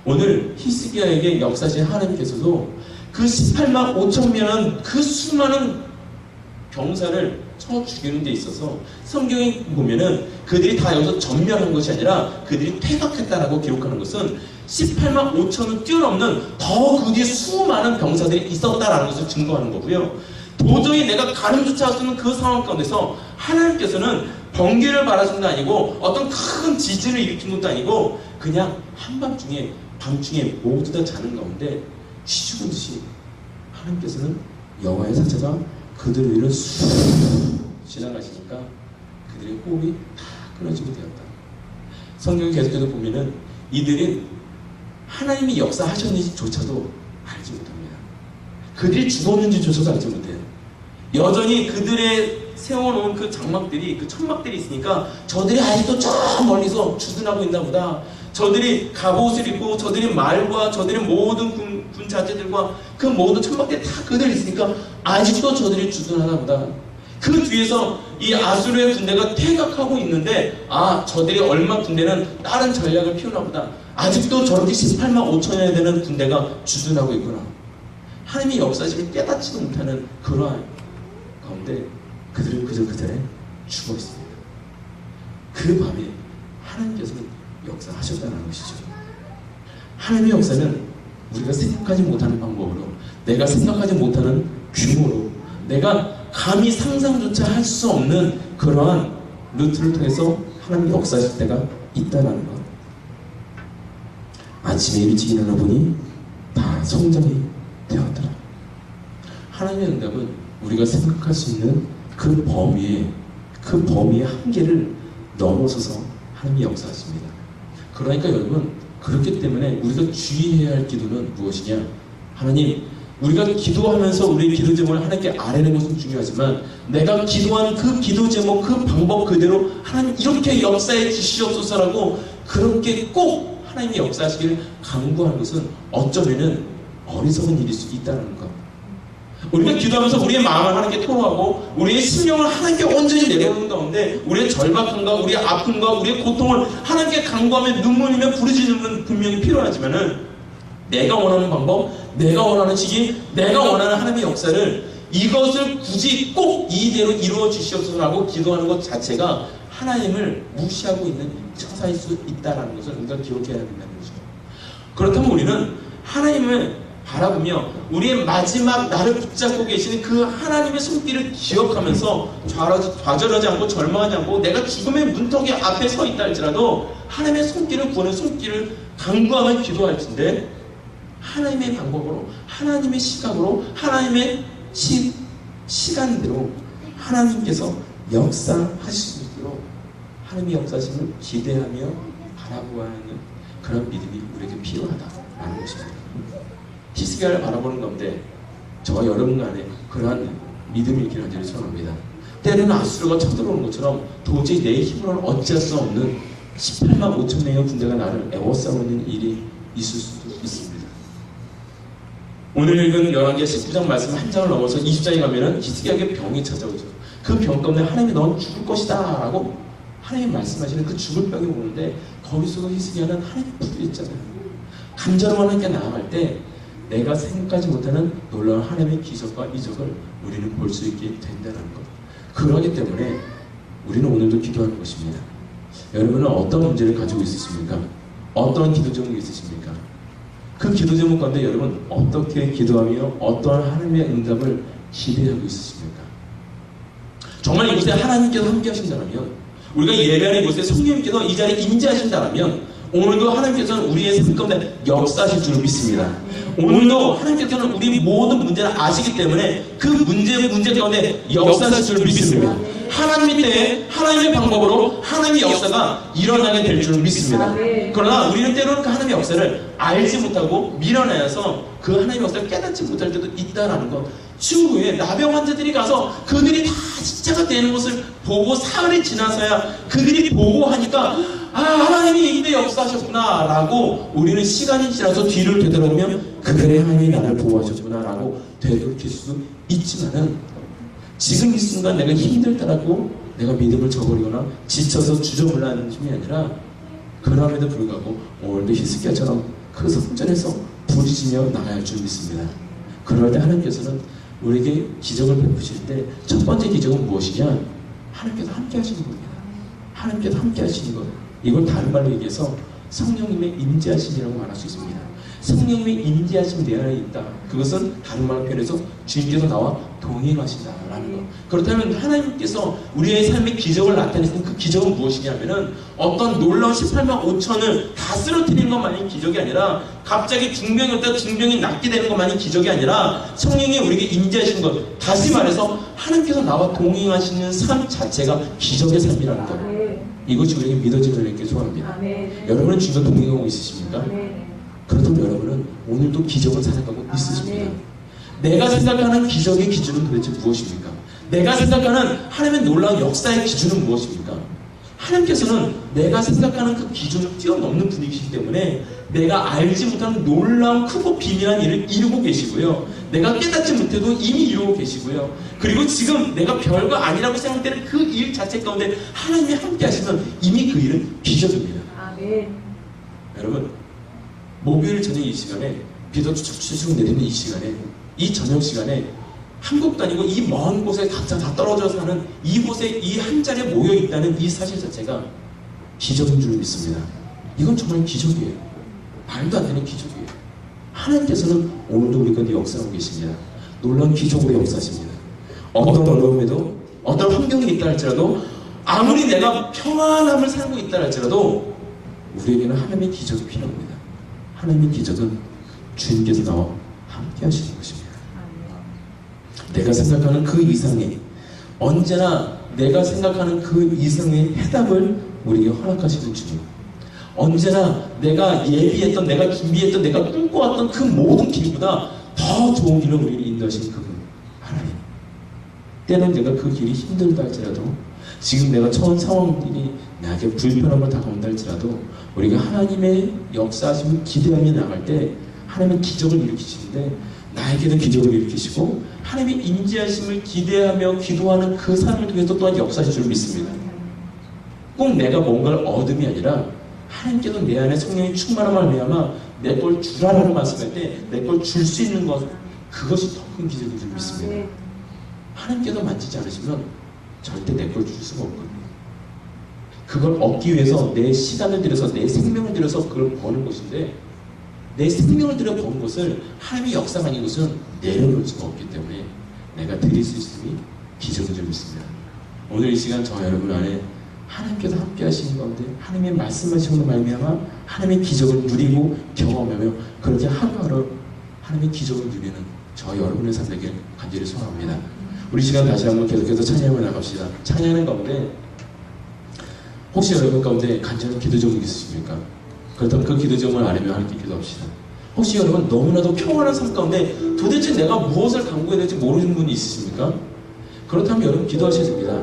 오늘 히스기야에게 역사하신 하나님께서도 그 18만 5천 명은 그 수많은 병사를 쳐 죽이는 데 있어서 성경에 보면은 그들이 다 여기서 전멸한 것이 아니라 그들이 퇴각했다라고 기록하는 것은 18만 5천을 뛰어넘는 더 그 뒤에 수많은 병사들이 있었다라는 것을 증거하는 거고요. 도저히 내가 가늠조차 할 수 없는 그 상황 가운데서 하나님께서는 번개를 바라신 것도 아니고 어떤 큰 지진을 일으킨 것도 아니고 그냥 한밤중에 밤중에 모두 다 자는 가운데 쉬죽은 듯이 하나님께서는 여호와의 사자가 그들 위를 쑥 지나가시니까 그들의 호흡이 다 끊어지게 되었다. 성경을 계속해서 보면은 이들은 하나님이 역사하셨는지조차도 알지 못합니다. 그들이 죽었는지조차도 알지 못해요. 여전히 그들의 세워놓은 그 장막들이, 그 천막들이 있으니까 저들이 아직도 저 멀리서 주둔하고 있나 보다. 저들이 갑옷을 입고 저들이 말과 저들의 모든 군 자재들과 그 모든 천막들이 다 그들이 있으니까 아직도 저들이 주둔하나 보다. 그 뒤에서 이 아수르의 군대가 퇴각하고 있는데, 아, 저들이 얼마 군대는 다른 전략을 피우나 보다. 아직도 저렇게 18만 5천여야 되는 군대가 주둔하고 있구나. 하나님의 역사심을 깨닫지도 못하는 그러한 가운데 그들은 그저 그 자리에 죽어 있습니다. 그 밤에 하나님께서는 역사하셨다는 것이죠. 하나님의 역사는 우리가 생각하지 못하는 방법으로, 내가 생각하지 못하는 규모로, 내가 감히 상상조차 할 수 없는 그러한 루트를 통해서 하나님이 역사하실 때가 있다는 것. 아침에 일찍 일어나 보니 다 성장이 되었더라. 하나님의 응답은 우리가 생각할 수 있는 그 범위의 한계를 넘어서서 하나님이 역사하십니다. 그러니까 여러분, 그렇기 때문에 우리가 주의해야 할 기도는 무엇이냐? 하나님, 우리가 기도하면서 우리의 기도 제목을 하나님께 아뢰는 것은 중요하지만, 내가 기도한 그 기도 제목, 그 방법 그대로 하나님 이렇게 역사해 주시옵소서라고 그렇게 꼭 하나님이 역사하시기를 간구하는 것은 어쩌면은 어리석은 일일 수 있다는 것. 우리가 기도하면서 우리의 마음을 하나님께 토로하고 우리의 심령을 하나님께 온전히 내려오는 가운데 우리의 절박함과 우리의 아픔과 우리의 고통을 하나님께 간구하며 눈물이며 부르짖는 분명히 필요하지만은, 내가 원하는 방법, 내가 원하는 시기, 내가 원하는 하나님의 역사를, 이것을 굳이 꼭 이대로 이루어 주시옵소서라고 기도하는 것 자체가 하나님을 무시하고 있는 처사일 수 있다는 것을 우리가 기억해야 된다는 것이죠. 그렇다면 우리는 바라보며 우리의 마지막 날을 붙잡고 계시는 그 하나님의 손길을 기억하면서 좌절하지 않고 절망하지 않고 내가 죽음의 문턱에 앞에 서 있다 할지라도 하나님의 손길을 구하는 손길을 간구하며 기도할진데 하나님의 방법으로, 하나님의 시각으로, 하나님의 시간대로 하나님께서 역사하실 수 있도록 하나님의 역사심을 기대하며 바라보아야 하는 그런 믿음이 우리에게 필요하다라는 것입니다. 히스기야를 바라보는 가운데 저와 여러분 간에 그러한 믿음이 있기를 간절히 소원합니다. 때로는 아수르가 쳐들어오는 것처럼 도저히 내 힘으로는 어찌할 수 없는 18만 5천 명의 군대가 나를 에워싸고 있는 일이 있을 수도 있습니다. 오늘 읽은 열왕기하 19장 말씀 한 장을 넘어서 20장에 가면은 히스기야에게 병이 찾아오죠. 그 병 가운데 하나님이 넌 죽을 것이다 라고 하나님이 말씀하시는 그 죽을 병이 오는데 거기서도 히스기야는 하나님 부르짖잖아요. 감정으로 하나님께 나아갈 때 내가 생각하지 못하는 놀라운 하나님의 기적과 이적을 우리는 볼 수 있게 된다는 것. 그러기 때문에 우리는 오늘도 기도하는 것입니다. 여러분은 어떤 문제를 가지고 있으십니까? 어떤 기도 제목이 있으십니까? 그 기도 제목 가운데 여러분 어떻게 기도하며 어떤 하나님의 응답을 기대하고 있으십니까? 정말 이곳에 하나님께서 함께 하신다면, 우리가 예배하는 이곳에 성령님께서 이 자리에 임재하신다면 오늘도 하나님께서는 우리의 삶 가운데 역사하실 줄 믿습니다. 오늘도 하나님께서는 우리 모든 문제를 아시기 때문에 그 문제 가운데 역사하실 줄 믿습니다. 하나님의 때에 하나님의 방법으로 하나님의 역사가 일어나게 될 줄 믿습니다. 그러나 우리는 때로는 그 하나님의 역사를 알지 못하고 밀어내서 그 하나님의 역사를 깨닫지 못할 때도 있다라는 것. 추후에 나병 환자들이 가서 그들이 다 십자가 되는 것을 보고 사흘이 지나서야 그들이 보고 하니까 하나님이 이때 역사하셨구나 라고 우리는 시간이 지나서 뒤를 되돌아보면 그래 하나님이 나를 보호하셨구나 라고 되돌릴 수도 있지만은 지금 이 순간 내가 힘들다라고 내가 믿음을 저버리거나 지쳐서 주저올라하는 중이 아니라 그럼에도 불구하고 오늘도 히스기야처럼 그 성전에서 부르짖며 나가야 할 줄 믿습니다. 그럴 때 하나님께서는 우리에게 기적을 베푸실 때 첫 번째 기적은 무엇이냐? 하나님께서 함께 하시는 겁니다. 하나님께서 함께 하시는 것. 이걸 다른 말로 얘기해서 성령님의 임재하심이라고 말할 수 있습니다. 성령님의 임재하심이 내 안에 있다. 그것은 다른 말로 표현해서 주님께서 나와 동행하신다라는 것. 그렇다면 하나님께서 우리의 삶의 기적을 나타내시는 그 기적은 무엇이냐면은 어떤 놀라운 18만 5천을 다 쓰러뜨리는 것만이 기적이 아니라 갑자기 중병이 왔다 중병이 낫게 되는 것만이 기적이 아니라 성령이 우리에게 임재하시는 것. 다시 말해서 하나님께서 나와 동행하시는 삶 자체가 기적의 삶이라는 것. 이것이 우리에게 믿어지는 이렇게 소원합니다. 여러분은 주님과 동행하고 있으십니까? 그렇다면 여러분은 오늘도 기적을 살아가고 있으십니다. 내가 생각하는 기적의 기준은 도대체 무엇입니까? 내가 생각하는 하나님의 놀라운 역사의 기준은 무엇입니까? 하나님께서는 내가 생각하는 그 기준을 뛰어넘는 분이시기 때문에 내가 알지 못하는 놀라운 크고 비밀한 일을 이루고 계시고요. 내가 깨닫지 못해도 이미 이루고 계시고요. 그리고 지금 내가 별거 아니라고 생각되는 그 일 자체 가운데 하나님이 함께 하시면 이미 그 일은 기적입니다. 아멘. 여러분, 목요일 저녁 이 시간에 비도 추측 내리는 이 시간에, 이 저녁 시간에 한국도 아니고 이 먼 곳에 각자 다 떨어져 사는 이곳에 이 한 자리에 모여 있다는 이 사실 자체가 기적인 줄 믿습니다. 이건 정말 기적이에요. 말도 안 되는 기적이에요. 하나님께서는 오늘도 우리 가운데 역사하고 계십니다. 놀라운 기적으로 역사하십니다. 어떤 어려움에도 어떤 환경이 있다 할지라도 아무리 내가 평안함을 살고 있다 할지라도 우리에게는 하나님의 기적이 필요합니다. 하나님의 기적은 주님께서 나와 함께 하시는 것입니다. 내가 생각하는 그 이상의, 언제나 내가 생각하는 그 이상의 해답을 우리에게 허락하시는 주님. 언제나 내가 예비했던, 내가 준비했던, 내가 꿈꿔왔던 그 모든 길보다 더 좋은 길을 우리를 인도하시는 그분 하나님. 때는 내가 그 길이 힘들다 할지라도, 지금 내가 처한 상황들이 나에게 불편함을 다가온다 할지라도 우리가 하나님의 역사하심을 기대하며 나갈 때 하나님은 기적을 일으키시는데 나에게도 기적을 일으키시고 하나님의 임재하심을 기대하며 기도하는 그 삶을 통해서 또한 역사하실 줄 믿습니다. 꼭 내가 뭔가를 얻음이 아니라 하나님께서 내 안에 성령이 충만함을 말미암아 내 걸 주라라고 말씀할 때 내 걸 줄 수 있는 것, 그것이 더 큰 기적인 줄 믿습니다. 하나님께서 만지지 않으시면 절대 내 걸 줄 수가 없거든요. 그걸 얻기 위해서 내 시간을 들여서 내 생명을 들여서 그걸 버는 것인데 내 생명을 들여 본 것을 하나님의 역사가 아닌 것은 내려놓을 수가 없기 때문에 내가 드릴 수 있음이 기적인 줄 믿습니다. 오늘 이 시간 저 여러분 안에 하나님께서 함께 하시는 가운데 하나님의 말씀하시는 말미암아 하나님의 기적을 누리고 경험하며 그렇게 하루하루 하나님의 기적을 누리는 저 여러분의 삶 되길 간절히 소원합니다. 우리 시간 다시 한번 계속해서 찬양을 나갑시다. 찬양하는 가운데 혹시 여러분 가운데 간절한 기도 제목이 있으십니까? 그렇다면 그 기도 제목을 알면 함께 기도합시다. 혹시 여러분 너무나도 평안한 삶 가운데 도대체 내가 무엇을 간구해야 될지 모르는 분이 있으십니까? 그렇다면 여러분 기도하셔야 됩니다.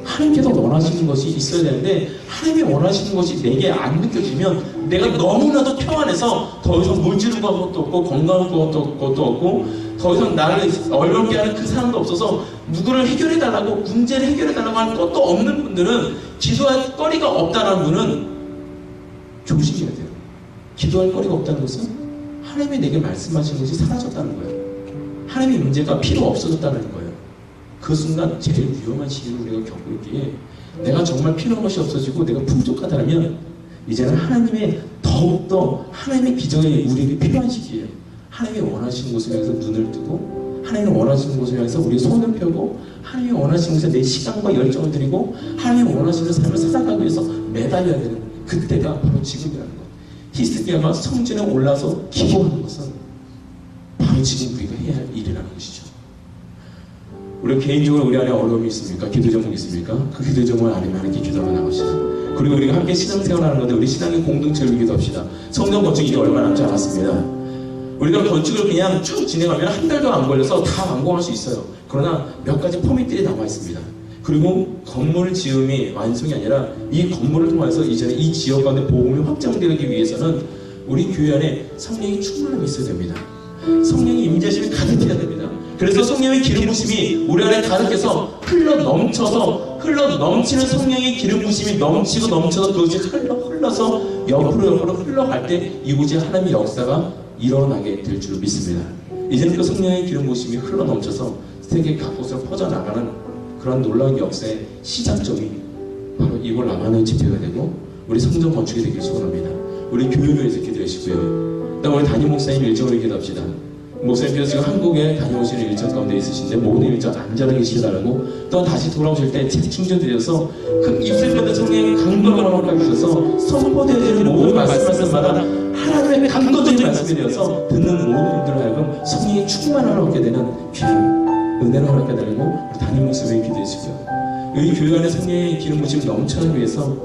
하나님께서 원하시는 것이 있어야 되는데 하나님이 원하시는 것이 내게 안 느껴지면 내가 너무나도 평안해서 더 이상 물질을 구할 것도 없고 건강을 구할 것도 없고 더 이상 나를 어렵게 하는 그 사람도 없어서 누구를 해결해달라고 문제를 해결해달라고 하는 것도 없는 분들은 기도할 거리가 없다는 분은 조심해야 돼요. 기도할 거리가 없다는 것은 하나님이 내게 말씀하신 것이 사라졌다는 거예요. 하나님의 문제가 필요 없어졌다는 거예요. 그 순간 제일 위험한 시기를 우리가 겪고 있기에 내가 정말 필요한 것이 없어지고 내가 풍족하다면 이제는 하나님의 더욱더 하나님의 기적이 우리에게 필요한 시기예요. 하나님이 원하시는 곳을 향해서 눈을 뜨고 하나님이 원하시는 곳을 향해서 우리의 손을 펴고 하나님이 원하시는 곳에 내 시간과 열정을 드리고 하나님이 원하시는 삶을 살아가기 위해서 매달려야 되는 그때가 바로 지금이라는 것. 히스기야가 성전에 올라서 기도하는 것은 바로 지금 우리가 해야 할 일이라는 것이죠. 우리 개인적으로 우리 안에 어려움이 있습니까? 기도 제목이 있습니까? 그 기도 제목을 알면 하나님께 기도하며 나갑시다. 그리고 우리가 함께 신앙생활 하는 건데 우리 신앙의 공동체를 기도합시다. 성경 건축이 얼마 남지 않았습니다. 우리가 건축을 그냥 쭉 진행하면 한 달도 안 걸려서 다 완공할 수 있어요. 그러나 몇 가지 포맷들이 남아 있습니다. 그리고 건물 지음이 완성이 아니라 이 건물을 통해서 이제는 이 지역 가운데 복음이 확장되기 위해서는 우리 교회 안에 성령이 충만함이 있어야 됩니다. 성령의 임재심이 가득해야 됩니다. 그래서 성령의 기름 부심이 우리 안에 가득해서 흘러 넘치는 성령의 기름 부심이 넘치고 넘쳐서 그것이 흘러서 옆으로 흘러갈 때 이곳에 하나님의 역사가 일어나게 될 줄 믿습니다. 이제는 그 성령의 기름 부심이 흘러 넘쳐서 세계 각곳으로 퍼져나가는 그런 놀라운 역사의 시작점이 바로 이곳 라마는 집회가 되고 우리 성전 건축이 되길 소원합니다. 우리 교회를 위해서 기도하시고요. 그다음 우리 담임 목사님 일정을 기도합시다. 목사님께서 지금 한국에 다녀오시는 일정 가운데 있으신데 모든 일정 안전하게 시켜달라고 또 다시 돌아오실 때 충전드려서 그 입술가된 성령의 강건을 허락해 주셔서 선포되어야 되는 모든 말씀마다 하나님의 강건적인 말씀이 되어서 듣는 모든 분들 하여금 성령의 충만함을 얻게 되는 귀한 은혜를 허락해 달라고 우리 담임 목사님이 기도해주시고요. 우리 교회 안에 성령의 기름 부심을 넘쳐나기 위해서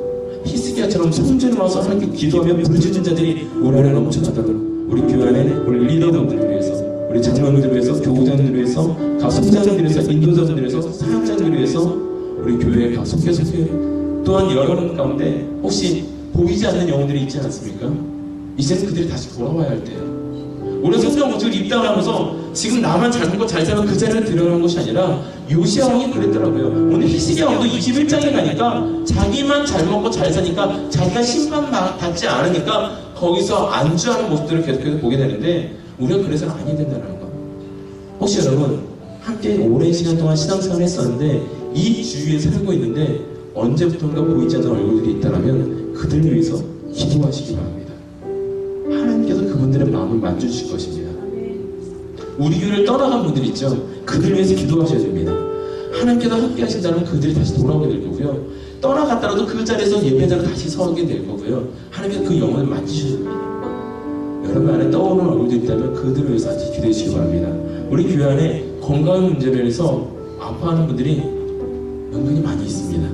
히스기야처럼 성전에 와서 하나님께 기도하며 부르짖는 자들이 우리 안에 넘쳐나도록 우리 교회 안에 우리 리더분들을 위해서 우리 장로님들을 위해서 교우장들을 위해서 각 성장들을 위해서 인도자들을 위해서 사역자들을 위해서 우리 교회에 각 속해 또한 여러분 가운데 혹시 보이지 않는 영혼들이 있지 않습니까? 이제는 그들이 다시 돌아와야 할 때예요. 우리 성경 건축을 입당하면서 지금 나만 잘 먹고 잘 살면 그 자리를 들어가는 것이 아니라 요시야 왕이 그랬더라고요. 오늘 히스기야 왕도 21장에 가니까 자기만 잘 먹고 잘 사니까 자기가 심판받지 않으니까 거기서 안주하는 모습들을 계속해서 보게 되는데 우리가 그래서는 아니 된다는 거. 혹시 여러분 함께 오랜 시간 동안 신앙생활을 했었는데 이 주위에 살고 있는데 언제부턴가 보이지 않는 얼굴들이 있다면 그들을 위해서 기도하시기 바랍니다. 하나님께서 그분들의 마음을 만져주실 것입니다. 우리 교회를 떠나간 분들 있죠. 그들을 위해서 기도하셔야 됩니다. 하나님께서 함께 하신다면 그들이 다시 돌아오게 될 거고요. 떠나갔다라도 그 자리에서 예배자로 다시 서게 될 거고요. 하나님께서 그 영혼을 만지셔야 됩니다. 여러분 안에 떠오르는 얼굴들이 있다면 그들을 위해서 같이 기도해 주시기 바랍니다. 우리 교회 안에 건강 문제로 인해서 아파하는 분들이 은근히 많이 있습니다.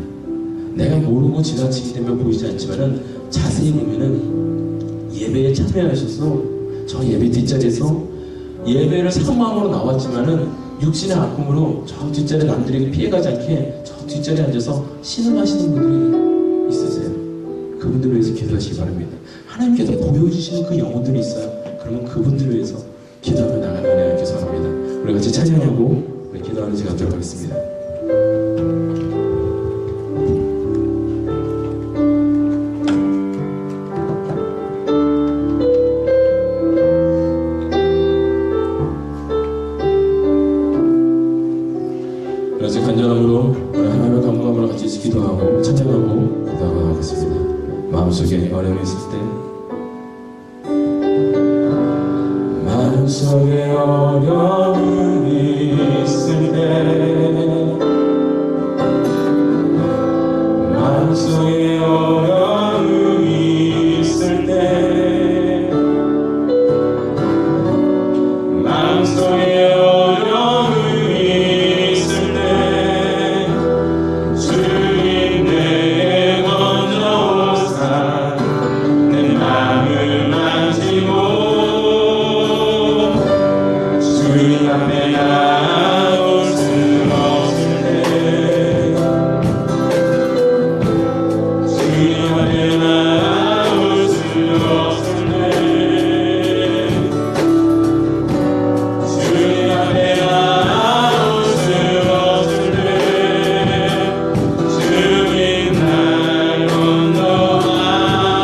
내가 모르고 지나치기 때문에 보이지 않지만은 자세히 보면은 예배에 참여하셔서 저 예배 뒷자리에서 예배를 사모함으로 나왔지만은 육신의 아픔으로 저 뒷자리에 남들에게 피해가지 않게 저 뒷자리에 앉아서 신음하시는 분들이 있으세요. 그분들을 위해서 기도하시기 바랍니다. 하나님께서 보여주시는 그 영혼들이 있어요. 그러면 그분들을 위해서 기도하며 나가는 은혜를 기도합니다. 우리 같이 찬양하고 우리 기도하는 시간 갖도록 하겠습니다. 그래서 간절함으로 우리 하나님의 감동함으로 같이 기도하고 찬양하고 기도하겠습니다. 마음속에 어려움이 있을 때 마음속에 어려움이 있을 때 마음속에 어려움이 있을 때 마음속에 어려움이 있을 때 주님 내게 건져오사 내 마음을 만지고 주님 앞에 나올 수 없을 때 주님 앞에 나올 수 없을 때 주님 앞에 나올 수 없을 때 주님 날 건너가시네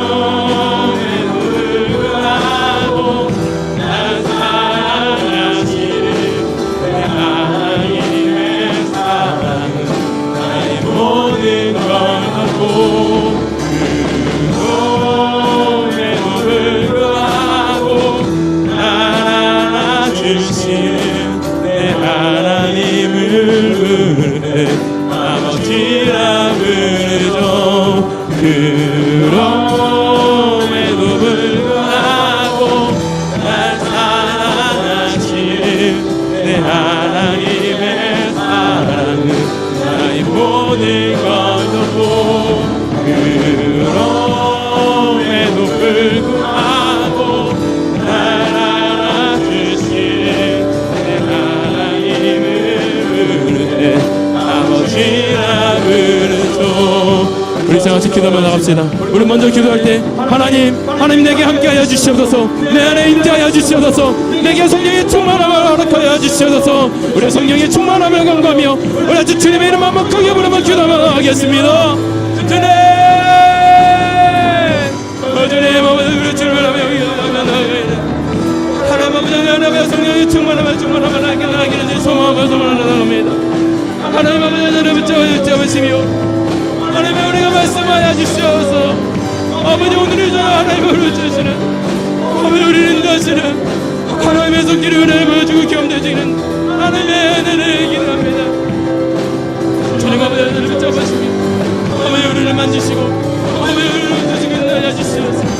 그럼에도 불구하고 날 사랑하시는 내 하나님의 사랑은 나의 모든 걸 갖고 그럼에도 불구하고 날 안아주시는 내 하나님을 부르네 아버지라 부르죠 그럼에도 불구하고 날 사랑하시는 내 하나님의 사랑은 나의 모든 것이고 그럼에도 불구하고 날 안아주시는 내 하나님을 부르네 아버지라 부르죠. 우리 같이 기도하며 나갑시다. 우리 먼저 기도할 때 하나님 내게 함께하여 주시옵소서 내 안에 임재하여 주시옵소서 내게 성령의 충만함을 허락하여 주시옵소서 우리 성령의 충만함을 간구하며 우리 아주 주님의 이름 한번 크게 부르며 기도하며 나가겠습니다. 주님 주님 아버지 우리 주님을 하며 하나님 아버지 하나님의 성령의 충만함을 나기는 소망하며 소망합니다. 하나님 아버지 하나님을 붙잡으시며 하나님 우리가 말씀하여 주시옵소서 아버지 오늘의 저녁 하나님을 주시는 아버지 우리를 인도하시는 하나님의 손길을 은혜를 보여주고 겸대지는 하나님의 은혜를 기도합니다. 주님 아버지 하나님을 붙잡으시며 아버지 우리를 만지시고 아버지 우리를 주시고 인도하여 주시옵소서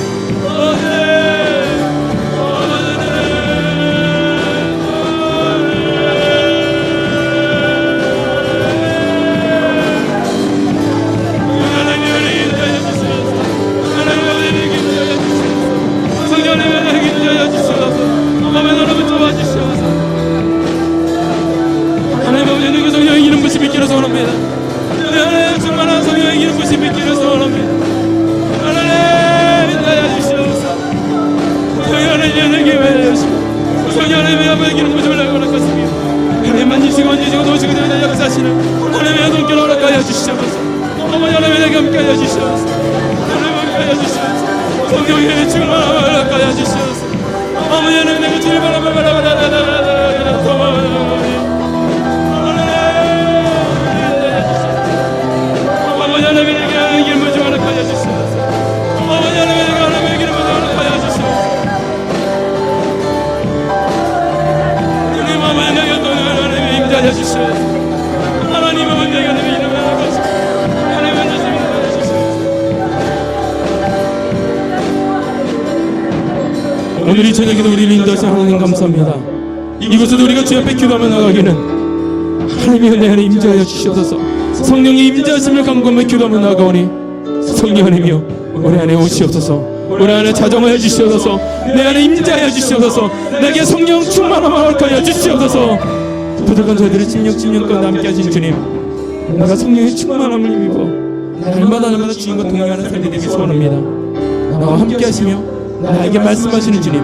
만지시고 도우시고 역사하시는 하나님의 손길 허락하여 주시옵소서 어머니 하나님의 함께하여 주시옵소서 하나님 함께하여 주시옵소서 성령의 충만함을 허락하여 주시옵소서 어머니 하나님의 주님 어머니 하나님에게 하는 길을 허락하여 주시옵소서 어머니 하나님에게 하는 길을 허락하여 주시옵소서 주님 어머니 내게 하여 주시옵소서 하나님 아버지 내가 내 이름을 하나님께서 하나님 먼저 하여 주시옵소서. 오늘 이 저녁에도 우리를 인도하신 하나님 감사합니다. 이곳에도 우리가 주 앞에 기도하며 나가기는 하나님의 은혜 안에 임재하여 주시옵소서. 성령의 임재하심을 간구하며 기도하며 나가오니 성령 하나님이여 우리 안에 오시옵소서 우리 안에 자정하여 주시옵소서 내 안에 임재하여 주시옵소서 내게 성령 충만함을 허락하여 주시옵소서 부족한 저희들의 침령 가운데 함께하신 주님 내가 성령의 충만함을 입어 날마다 주님과 동행하는 삶이 되길 소원합니다. 나와 함께하시며 나에게 말씀하시는 주님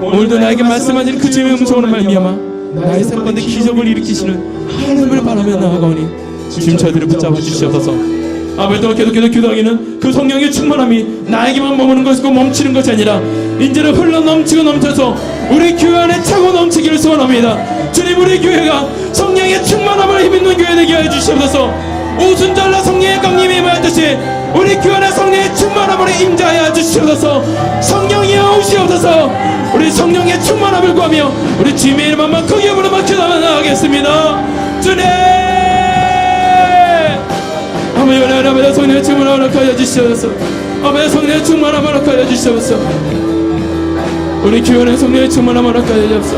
오늘도 나에게 말씀하시는 그 주님의 음성으로 말미암아 나의 삶 가운데 기적을 일으키시는 하나님을 바라며 나아가오니 주님 저희들을 붙잡아 주시옵소서. 아버지도 계속해서 기도하기는 그 성령의 충만함이 나에게만 머무는 것이고 멈추는 것이 아니라 이제는 흘러 넘치고 넘쳐서 우리 교회 안에 차고 넘치기를 소원합니다. 주님 우리 교회가 성령의 충만함을 힘있는 교회 되게 하여 주시옵소서. 오순절날 성령의 강림이 임하듯이 우리 교회 안에 성령의 충만함으로 임자하여 주시옵소서. 성령이 오시옵소서. 우리 성령의 충만함을 구하며 우리 주님의 이름만 크게 부르며 기도하겠습니다. 주님, 아버지 하나님 성령의 충만함을 하여 주시옵소서. 아버지 성령의 충만함을 하여 주시옵소서. 우리 교회 안에 성령의 충만함을 하여 주시옵소서.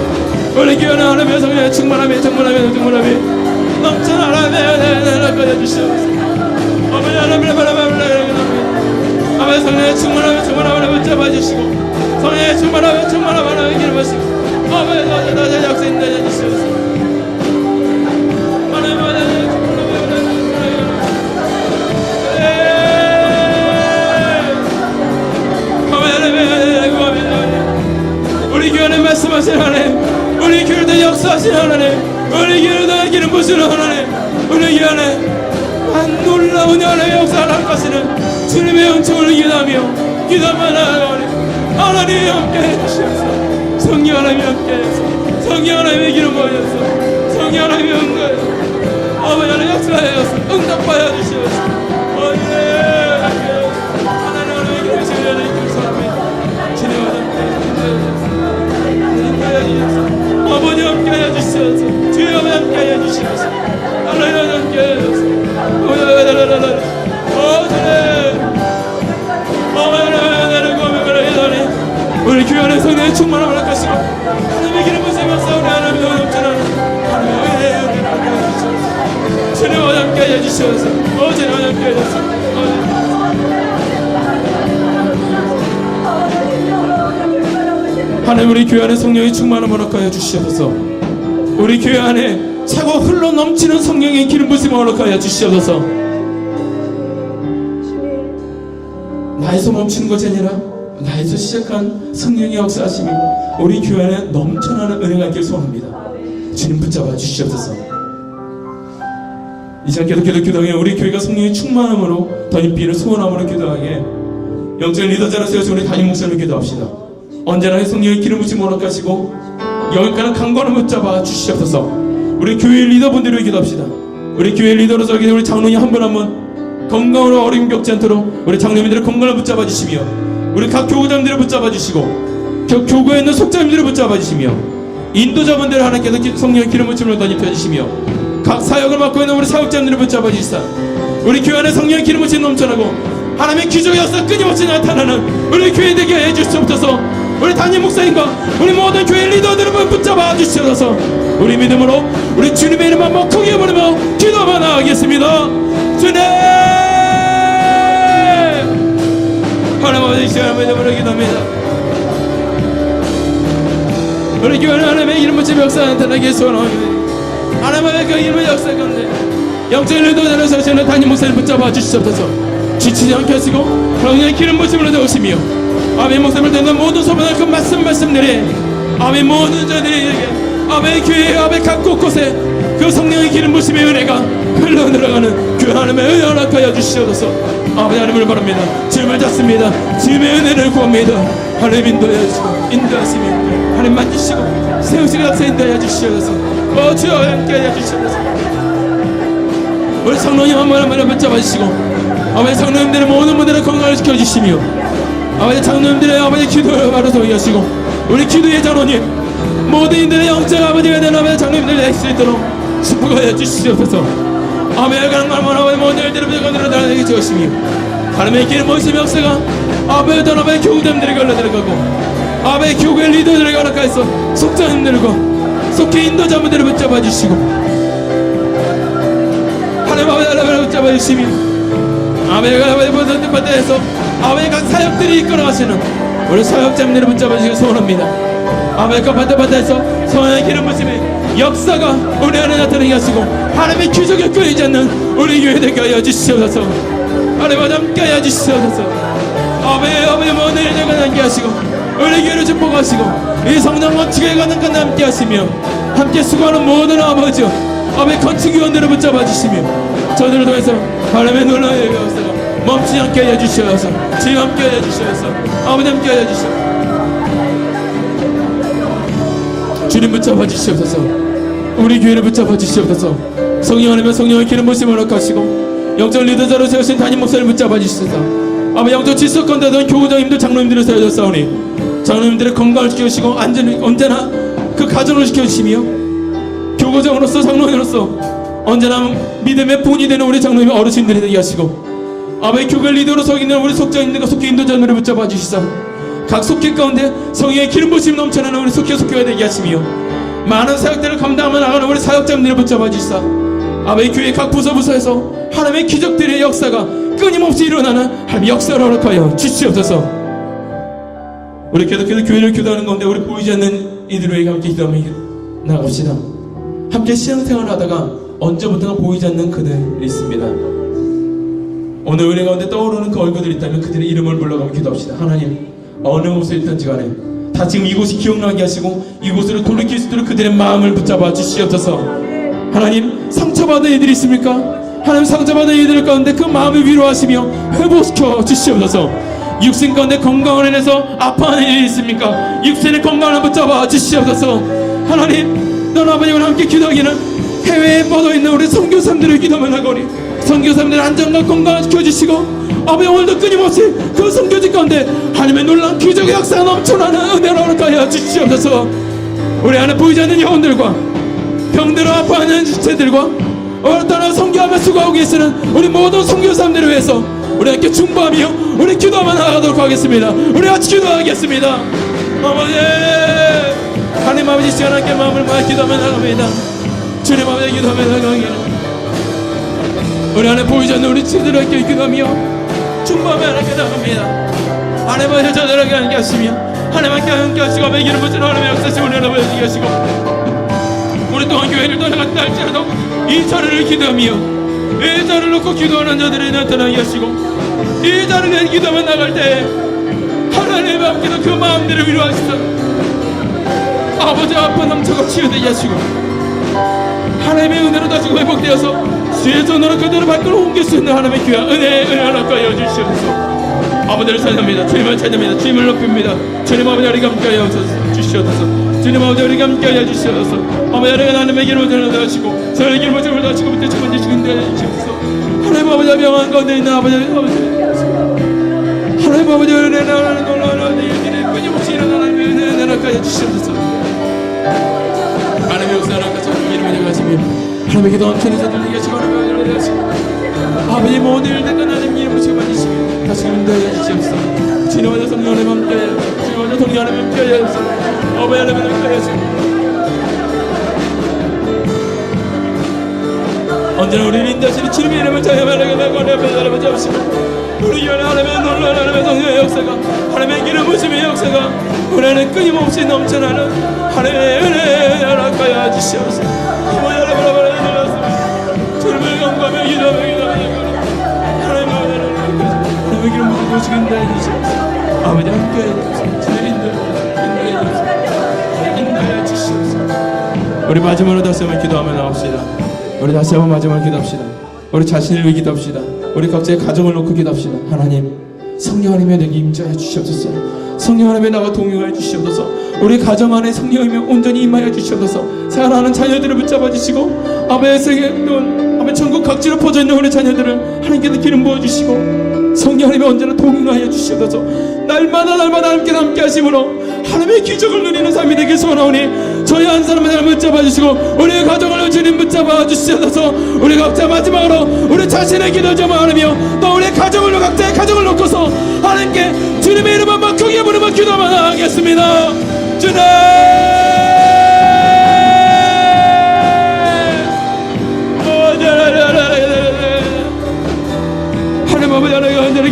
우리 교회 안에 하나님의 성령의 충만함이 넘쳐나 하나님의 하여 주시옵소서. 아버지 하나님의 아버지 성령의 충만함을 붙잡아주시고 성령의 충만함을 기름하시고 아버지 나의 약속인 데 주시옵소서. 우리 교회 안에 말씀하신 하나님, 우리 교회도 역사하신 하나님, 우리 교회도 기름 부으시는 하나님, 우리 교회 안에 놀라운 하나님의 역사를 하시는 주님의 은총을 기도하며 나아가오니 하나님이 함께해 주시옵소서. 성령 하나님이 함께해 주시옵소서. 성령 하나님의 기름 부으셔서 성령 하나님이 응답하여 아버지 하나님 역사하여서 응답하여 주시옵소서. 하나님 하나님의 기름 부으시는 감사합니다. 주님 아버지 함께하여 주시옵소서. 주여 함께하여 주시옵소서. 하나님 함께하여 주시옵소서. 우리 교회 안에 성령의 충만함을 하시고 하나님의 기름 부으시며 싸우는 하나님의 넘쳐나는 하나님의 은혜를 주님과 함께하여 주시옵소서. 주님과 함께하여 주시옵소서. 하나님, 우리 교회 안에 성령의 충만함을 허락하여 주시옵소서. 우리 교회 안에 차고 흘러 넘치는 성령의 기름 부으심을 허락하여 주시옵소서. 나에서 멈추는 것이 아니라 나에서 시작한 성령의 역사하심이 우리 교회 안에 넘쳐나는 은혜가 있길 소원합니다. 주님 붙잡아 주시옵소서. 이 시간 계속 기도하게 우리 교회가 성령의 충만함으로 덧입히는 소원함으로 기도하게 영적인 리더자로 세워서 우리 담임 목사님을 기도합시다. 언제나 성령의 기름 부으심을 허락하시고 여기까지 강건을 붙잡아 주시옵소서. 우리 교회 리더분들을 기도합시다. 우리 교회 리더로서 우리 장로님 한 분 한 분 건강으로 어려움 겪지 않도록 우리 장로님들의 건강을 붙잡아 주시며 우리 각 교구장들을 붙잡아 주시고 교구에 있는 속자님들을 붙잡아 주시며 인도자분들을 하나님께서 성령의 기름 부으심으로 덧입혀 주시며 각 사역을 맡고 있는 우리 사역자님들을 붙잡아 주시사 우리 교회 안에 성령의 기름 부으심이 넘쳐나고 하나님의 기적의 역사 끊임없이 나타나는 우리 교회 되게 해주시옵소서. 우리 담임 목사님과 우리 모든 교회 리더들을 붙잡아 주시옵소서. 우리 믿음으로 우리 주님의 이름만 크게 부르며 기도만 하겠습니다. 주님, 하나님 아버지, 이 시간을 믿음으로 기도합니다. 우리 교회는 하나님의 이름 붙임 역사 나타나게 소원합니다. 하나님의 그 이름의 역사 가운데 영적인 리더자로 서시는 담임 목사님 붙잡아 주시옵소서. 지치지 않게 하시고 성령의 기름 부으심으로 되오시며 아멘 목사님을 듣는 모든 소문을 그 말씀들이 아멘 모든 자들에게 아멘 교회 아멘 각 곳곳에 그 성령의 기름 부으심의 은혜가 흘러들어가는 그 하나님의 은혜 허락하여 주시옵소서. 아버지 하나님을 바랍니다. 주님을 잡습니다. 주님의 은혜를 구합니다. 하나님 인도하시며 하나님 만지시고 세우시고 역사 인도하여 주시옵소서. 주여 함께하여 주시옵소서. 우리 성령님 한 번 한 번 붙잡아주시고 아버지 성령님들의 모든 분들의 건강을 지켜주시며 아버지 장로님들의 아버지 기도를 바로 소개하시고 우리 기도의 장로님 모든 인들의 영적 아버지가 되는 아버지 장로님들 낼 수 있도록 축복하여 주시옵소서. 아멘. 강만한 아버지 모든 일들을 건드려 달아내게 주시며 하나님의 기름 부으심의 역사가 아버지 던 아버지 교우들에게 흘러들어가고 아버지 교구의 리더들에게 허락하여서 속자님들과 속해 인도자분들을 붙잡아 주시고 하나님 아버지 하나님을 붙잡아 주시며 아버지가 아버지 모든 뜻밭에서 아버지 각 사역들이 이끌어가시는 우리 사역자분들을 붙잡아 주시기 소원합니다. 아버지 각 밭에서 성령의 기름 부으심의 역사가 우리 안에 나타나게 하시고 하나님의 기적에 끊이지 않는 우리 교회 되게 하여 주시옵소서. 하나님 함께 하여 주시옵소서. 아버지 모든 일들과 함께 하시고 우리 교회를 축복하시고 이 성령 건축에 가는 건 함께 하시며 함께 수고하는 모든 아버지 건축위원들을 붙잡아 주시며 저들을 통해서 하나님의 놀라운 역사가 멈추지 않게 하여 주시옵소서. 주님 함께 하여 주시옵소서. 아버지 함께 하여 주시옵소서. 주님 붙잡아 주시옵소서. 우리 교회를 붙잡아 주시옵소서. 성령 하나님의 성령의 기름 부으심을 허락하시고 영적 리더자로 세우신 담임 목사를 붙잡아 주시소서. 아버지 영적 질서건대던 교우장님들 장로님들을 세워줬사오니 장로님들의 건강을 지켜주시고 안전을 언제나 그 가정을 지켜주시며 교구장으로서 장로님으로서 언제나 믿음의 본이 되는 우리 장로님 어르신들이 되게 하시고 아버지 교회 리더로 서 있는 우리 속장님들과 속회 인도자들을 붙잡아 주시사 각 속회 가운데 성령의 기름 부심 넘쳐나는 우리 속회가 되게 하시며 많은 사역들을 감당하며 나가는 우리 사역자님들을 붙잡아 주시사 아버지 교회 각 부서에서 하나님의 기적들의 역사가 끊임없이 일어나는 하나님의 역사를 허락하여 주시옵소서. 우리 계속해서 교회를 기도하는 가운데 우리 보이지 않는 이들에게 함께 기도하며 나갑시다. 함께 신앙생활을 하다가 언제부턴가 보이지 않는 그들이 있습니다. 오늘 은혜 가운데 떠오르는 그 얼굴들이 있다면 그들의 이름을 불러가며 기도합시다. 하나님 어느 곳에 있든지 간에 다 지금 이곳이 기억나게 하시고 이곳으로 돌이킬 수 있도록 그들의 마음을 붙잡아 주시옵소서. 하나님 상처받은 이들이 있습니까? 하나님 상처받은 이들 가운데 그 마음을 위로하시며 회복시켜 주시옵소서. 육신 가운데 건강을 인해서 아파하는 일이 있습니까? 육신의 건강을 붙잡아 주시옵소서. 하나님 너는 아버지와 함께 기도하기는 해외에 뻗어있는 우리 선교사님들을 기도만 하거니 선교사님들의 안전과 건강을 지켜주시고 아버지 오늘도 끊임없이 그 선교지 가운데 하나님의 놀라운 기적의 역사가 넘쳐나는 은혜로 허락하여 주시옵소서. 우리 안에 보이지 않는 영혼들과 병들어 아파하는 지체들과 오늘따라 선교하며 수고하고 계시는 우리 모든 선교사님들을 위해서 우리 함께 중보하며 우리 기도하며 나아가도록 하겠습니다. 우리 같이 기도하겠습니다. 아버지 하나님 아버지 시간 함께 마음을 모아 기도하며 나갑니다. 주님 아버지 기도하며 나가기를 우리 안에 보이지 않는 우리 친구들을 함께 기도하며 중보하며 함께 나갑니다. 하나님 아버지 저들에게 함께 하시며 하나님 함께 하시고 아버지 기름 부으시는 하나님의 역사시 우리 하나님 함께 하시고 우리 또한 교회를 떠나갔다 할지라도 이 자리를 기도하며 이 자리를 놓고 기도하는 자들이 나타나게 하시고 이 자리를 기도하며 나갈 때 하나님의 함께도 그 마음들을 위로하시사 아버지 아픈 상처가 치유되게 하시고 하나님의 은혜로 다시고 회복되어서 주의 손으로 그들을 밖으로 옮길 수 있는 하나님의 귀한 은혜를 허락하여 주시옵소서. 아버지를 찬양합니다. 주님을 찬양합니다. 주님을 높입니다. 주님 아버지 우리가 함께하여 주시옵소서. 주님 아버지 우리가 함께하여 주시옵소서. 아버지 우리가 하나님의 기름을 전하시고 저의 기름을 전하시고 밑에 첫 번째 시간 되어 주시옵소서. 하나님 아버지 명한 가운데 있는 아버지 하나님 아버지 은혜를 놀라는 일들이 끊임없이 일어나는 은혜를 허락하여 주시옵소서. 하나님의 역사를 허락하여 이름을 영하시며 하나님의 기도 엄청나게 들리게 하시고 하나님의 은혜를 하시고 아버지 모든 일들 하나님 이름으로 지금 만지시며 다시 인도하여 주시옵소서. 주님과 성령의 함께하여 주님과 성령의 함께하여 주시옵소서. 아버지 하나님의 함께하여 주시옵소서. 언제나 우리를 인도하시는 주님의 이름을 찬양하며 나가는 하나님을 잡으시고 우리 안에 하나님의 놀라운 하나님의 성령의 역사가 하나님의 기름 부으심의 역사가 우리 안에 끊임없이 넘쳐나는 하나님의 은혜를 허락하여 주시옵소서. 아버지 하나님을 주님을 경고하며 기도하며 하나님의 기름 부으시고 인도해 주시옵소서. 아버지 함께해 주시옵소서. 주의 인도해 주시옵소서. 우리 마지막으로 다시 한번 기도하며 나옵시다. 우리 다시 한번 마지막으로 기도합시다. 우리 자신을 위해 기도합시다. 우리 각자의 가정을 놓고 기도합시다. 하나님 성령 하나님의 내게 임재하여 주시옵소서. 성령 하나님의 나와 동행하여 주시옵소서. 우리 가정 안에 성령이며 온전히 임하여 주시옵소서. 사랑하는 자녀들을 붙잡아 주시고 아버지의 아버지 전국 각지로 퍼져있는 우리 자녀들을 하나님께서 기름 부어주시고 성령 하나님의 언제나 동행하여 주시옵소서. 날마다 함께 하심으로 하나님의 기적을 누리는 삶이 되길 소원하오니 저희 한 사람을 붙잡아 주시고 우리의 가정을 주님 붙잡아 주시옵소서. 우리 각자 마지막으로 우리 자신의 기도 좀 하며 또 우리 가정을 각자의 가정을 놓고서 하나님께 주님의 이름 한번 크게 부르며 기도만 하겠습니다. 주님 하나님 아버지 하나님 언제나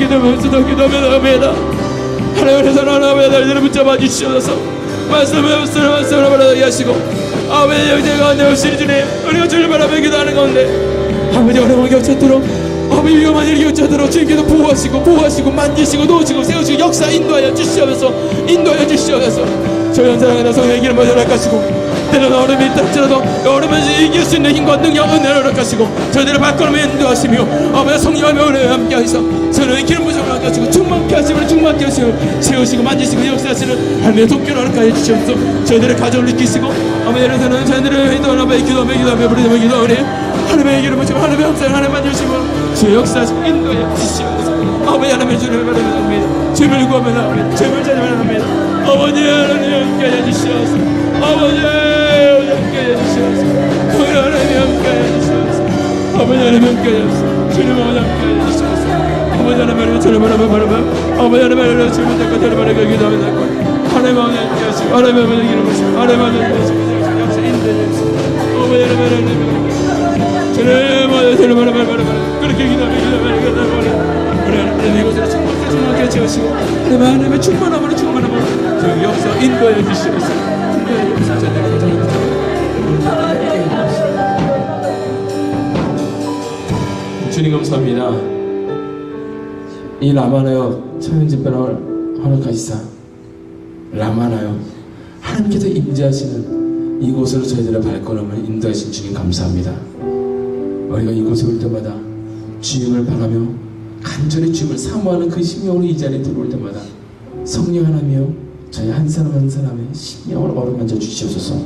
기도하며 나갑니다. 하나님께서 하나님의 아들들을 붙잡아 주시옵소서. 말씀을 받아들게 하시고 아버지 영제가 언제 오시니 주님 우리가 주를 바라며 기도하는 가운데 아버지 어려운 격차도록 아버지 위험한 일이 격차도록 주님께서 보호하시고 만지시고 놓으시고 세우시고 역사 인도하여 주시옵소서. 저희 현장에 성령의 기름 부어 허락하시고 때로는 얼음이 있다 할지라도 얼음을 이길 수 있는 힘과 능력 은혜를 허락하시고 저희들을 밖으로 인도하시며 아버지 성령의 은혜와 함께 하시고 저희의 기름 부으심을 허락하시고 충만케 하시고 세우시고 만지시고 역사하시는 하나님의 돕기를 허락하여 주시옵소서. 저희들의 가정을 지키시고 아버지 예루살렘 저희들을 기도하며 부르짖으며 기도하오니 하나님 하나님의 기름 부시고 하나님의 역사를 하나님만 주시고 주의 역사하시고 인도해 주시옵소서. 아버지 하나님의 주님을 바라봅니다. 주님을 구하며 주님을 찾아갑니다. 아버지 하나님 함께해 주시옵소서. 아버지 함께해 주시옵소서. 아버지 하나님 함께해 주시옵소서. 아버지 하나님 함께해 주시옵소서. 주님 아버지 함께해 주시옵소서. 아버지 하나님 주님을 바라봐 아버지 하나님 주님을 잡고 데려가려 기도합니다. 하나님 아버지 함께해 주시고 하나님 아버지 기름 부시고 하나님 아버지 함께해 주시고 역사 인도해 주시옵소서. 아버지 하나님 주님 바라봐 그렇게 기도하며 우리 하나님 이곳으로 충만하게 채우시고 하나님의 충만함으로 주 역사 인도해 주시옵소서. 인도해 주시옵소서. 주님 감사합니다. 이 라마나요 차영집변을 허락하시사 라마나요 하나님께서 임재하시는 이곳으로 저희들의 발걸음을 인도하신 주님 감사합니다. 우리가 이곳에 올 때마다 주님을 바라며 간절히 주님을 사모하는 그 심령으로 이 자리에 들어올 때마다 성령 하나님이여 저희 한 사람 한 사람의 심령을 어루만져 주시옵소서.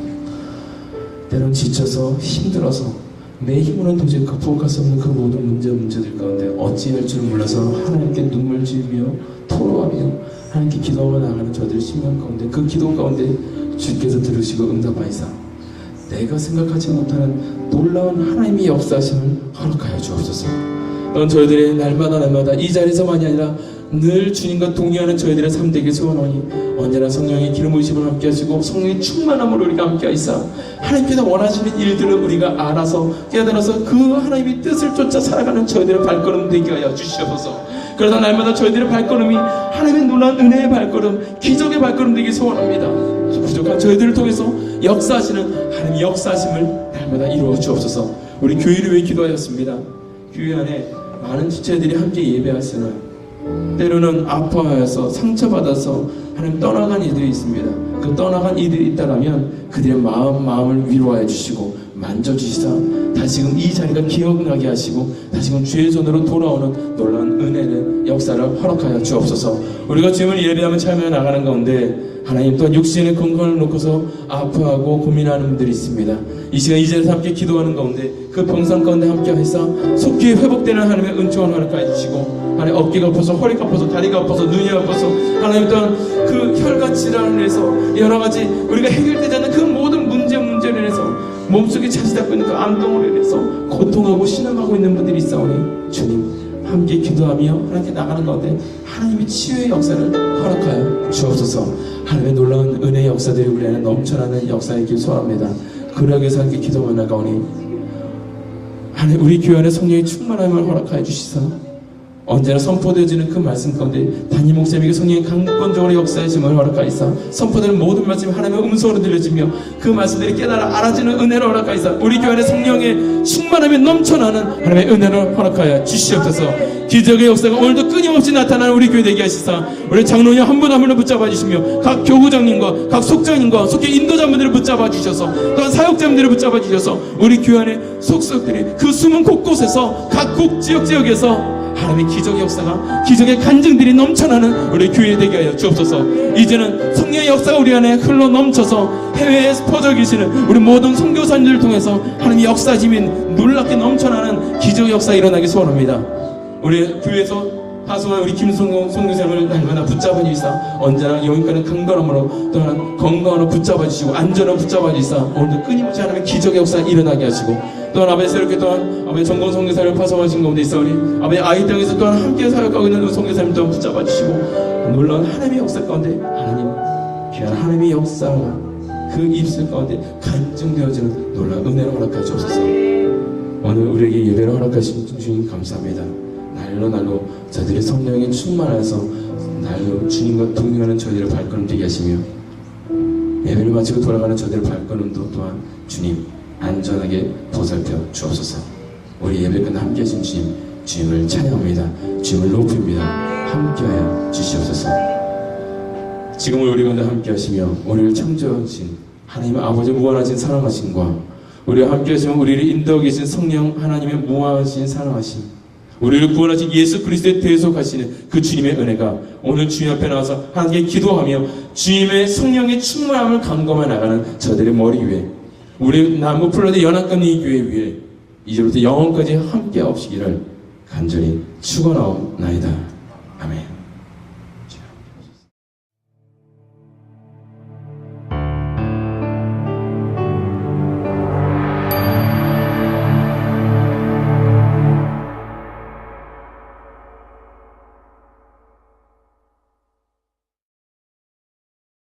때론 지쳐서 힘들어서 내 힘으로는 도저히 극복할 수 없는 그 모든 문제들 가운데 어찌할 줄 몰라서 하나님께 눈물 지으며 토로하며 하나님께 기도하며 나가는 저들의 심령 가운데 그 기도 가운데 주께서 들으시고 응답하시사 내가 생각하지 못하는 놀라운 하나님의 역사심을 허락하여 주옵소서. 또한 저희들이 날마다 이 자리에서만이 아니라 늘 주님과 동의하는 저희들의 삶 되길 소원하니 언제나 성령의 기름 부으심을 함께 하시고 성령의 충만함으로 우리가 함께 하시사 하나님께서 원하시는 일들을 우리가 알아서 깨달아서 그 하나님의 뜻을 쫓아 살아가는 저희들의 발걸음 되게 하여 주시옵소서. 그러다 날마다 저희들의 발걸음이 하나님의 놀라운 은혜의 발걸음, 기적의 발걸음 되길 소원합니다. 부족한 저희들을 통해서 역사하시는 하나님의 역사하심을 날마다 이루어 주옵소서. 우리 교회를 위해 기도하였습니다. 교회 안에 많은 지체들이 함께 예배하시나 때로는 아파하여서 상처받아서 하나님 떠나간 이들이 있습니다. 그 떠나간 이들이 있다라면 그들의 마음을 위로하여 주시고 만져주시사 다시금 이 자리가 기억나게 하시고 다시금 주의 손으로 돌아오는 놀라운 은혜의 역사를 허락하여 주옵소서. 우리가 주님을 예배하며 참여 나가는 가운데 하나님 또한 육신의 건강을 놓고서 아파하고 고민하는 분들이 있습니다. 이 시간 이 자리에서 함께 기도하는 가운데 그 병상 가운데 함께 하시사 속히 회복되는 하나님의 은총을 허락하여 주시고 하나님 어깨가 아파서 허리가 아파서 다리가 아파서 눈이 아파서 하나님 또한 그 혈관 질환을 인해서 여러가지 우리가 해결되지 않는 그 모든 문제를 인해서 몸속에 차지 잡고 있는 그 암덩어리를 인해서 고통하고 신음하고 있는 분들이 있사오니 주님 함께 기도하며 하나님께 나가는 가운데 하나님의 치유의 역사를 허락하여 주옵소서. 하나님의 놀라운 은혜의 역사들이 우리 안에 넘쳐나는 역사이길 소원합니다. 그러기 위해서 함께 기도하며 나가오니 하나님 우리 교회 안에 성령의 충만함을 허락하여 주시사 언제나 선포되어지는 그 말씀 가운데 담임 목사님에게 성령의 강권적으로 역사하심을 허락하이사 선포되는 모든 말씀이 하나님의 음성으로 들려지며 그 말씀들이 깨달아 알아지는 은혜를 허락하이사 우리 교회 안에 성령의 충만함이 넘쳐나는 하나님의 은혜를 허락하여 주시옵소서. 기적의 역사가 오늘도 끊임없이 나타나는 우리 교회 되게 하시사 우리 장로님 한 분 한 분을 붙잡아 주시며 각 교구장님과 각 속장님과 속해 인도자분들을 붙잡아 주셔서 또한 사역자분들을 붙잡아 주셔서 우리 교회 안에 속속들이 그 숨은 곳곳에서 각국 지역에서 하나님의 기적의 역사가 기적의 간증들이 넘쳐나는 우리 교회 되게 하여 주옵소서. 이제는 성령의 역사가 우리 안에 흘러 넘쳐서 해외에 퍼져 계시는 우리 모든 선교사님들을 통해서 하나님의 역사심이 놀랍게 넘쳐나는 기적의 역사가 일어나기 소원합니다. 우리 교회에서 파송한 우리 김성공 선교사님을 날마다 붙잡아 주시사 언제나 영육간의 강건함으로 또한 건강으로 붙잡아 주시고 안전으로 붙잡아 주시사 오늘도 끊임없이 하나님의 기적의 역사가 일어나게 하시고 또한 아버지 새롭게 또한 아버지 전공 선교사를 파송하신 가운데 있사오니 아버지 아이 땅에서 또한 함께 사역하고 있는 선교사님 또한 붙잡아 주시고 놀라운 하나님의 역사 가운데 하나님 귀한 하나님의 역사가 그 입술 가운데 간증되어지는 놀라운 은혜를 허락하여 주옵소서. 오늘 우리에게 예배를 허락하신 주님 감사합니다. 날로 저들이 성령에 충만해서 날로 주님과 동행하는 저희들의 발걸음 되게 하시며 예배를 마치고 돌아가는 저희들의 발걸음도 또한 주님 안전하게 보살펴 주옵소서. 우리 예배 끝나 함께 하신 주님을 찬양합니다. 주님을 높입니다. 함께하여 주시옵소서. 지금을 우리 가운데 함께 하시며 우리를 창조하신 하나님 아버지 무한하신 사랑하심과 우리와 함께 하시며 우리를 인도하고 계신 성령 하나님의 무한하신 사랑하심 우리를 구원하신 예수 그리스도의 대속하시는 그 주님의 은혜가 오늘 주님 앞에 나와서 함께 기도하며 주님의 성령의 충만함을 감감해 나가는 저들의 머리 위에 우리 나무 플러드 연합감 이 교회 위에 이제부터 영원까지 함께 하시기를 간절히 축원하옵나이다. 아멘.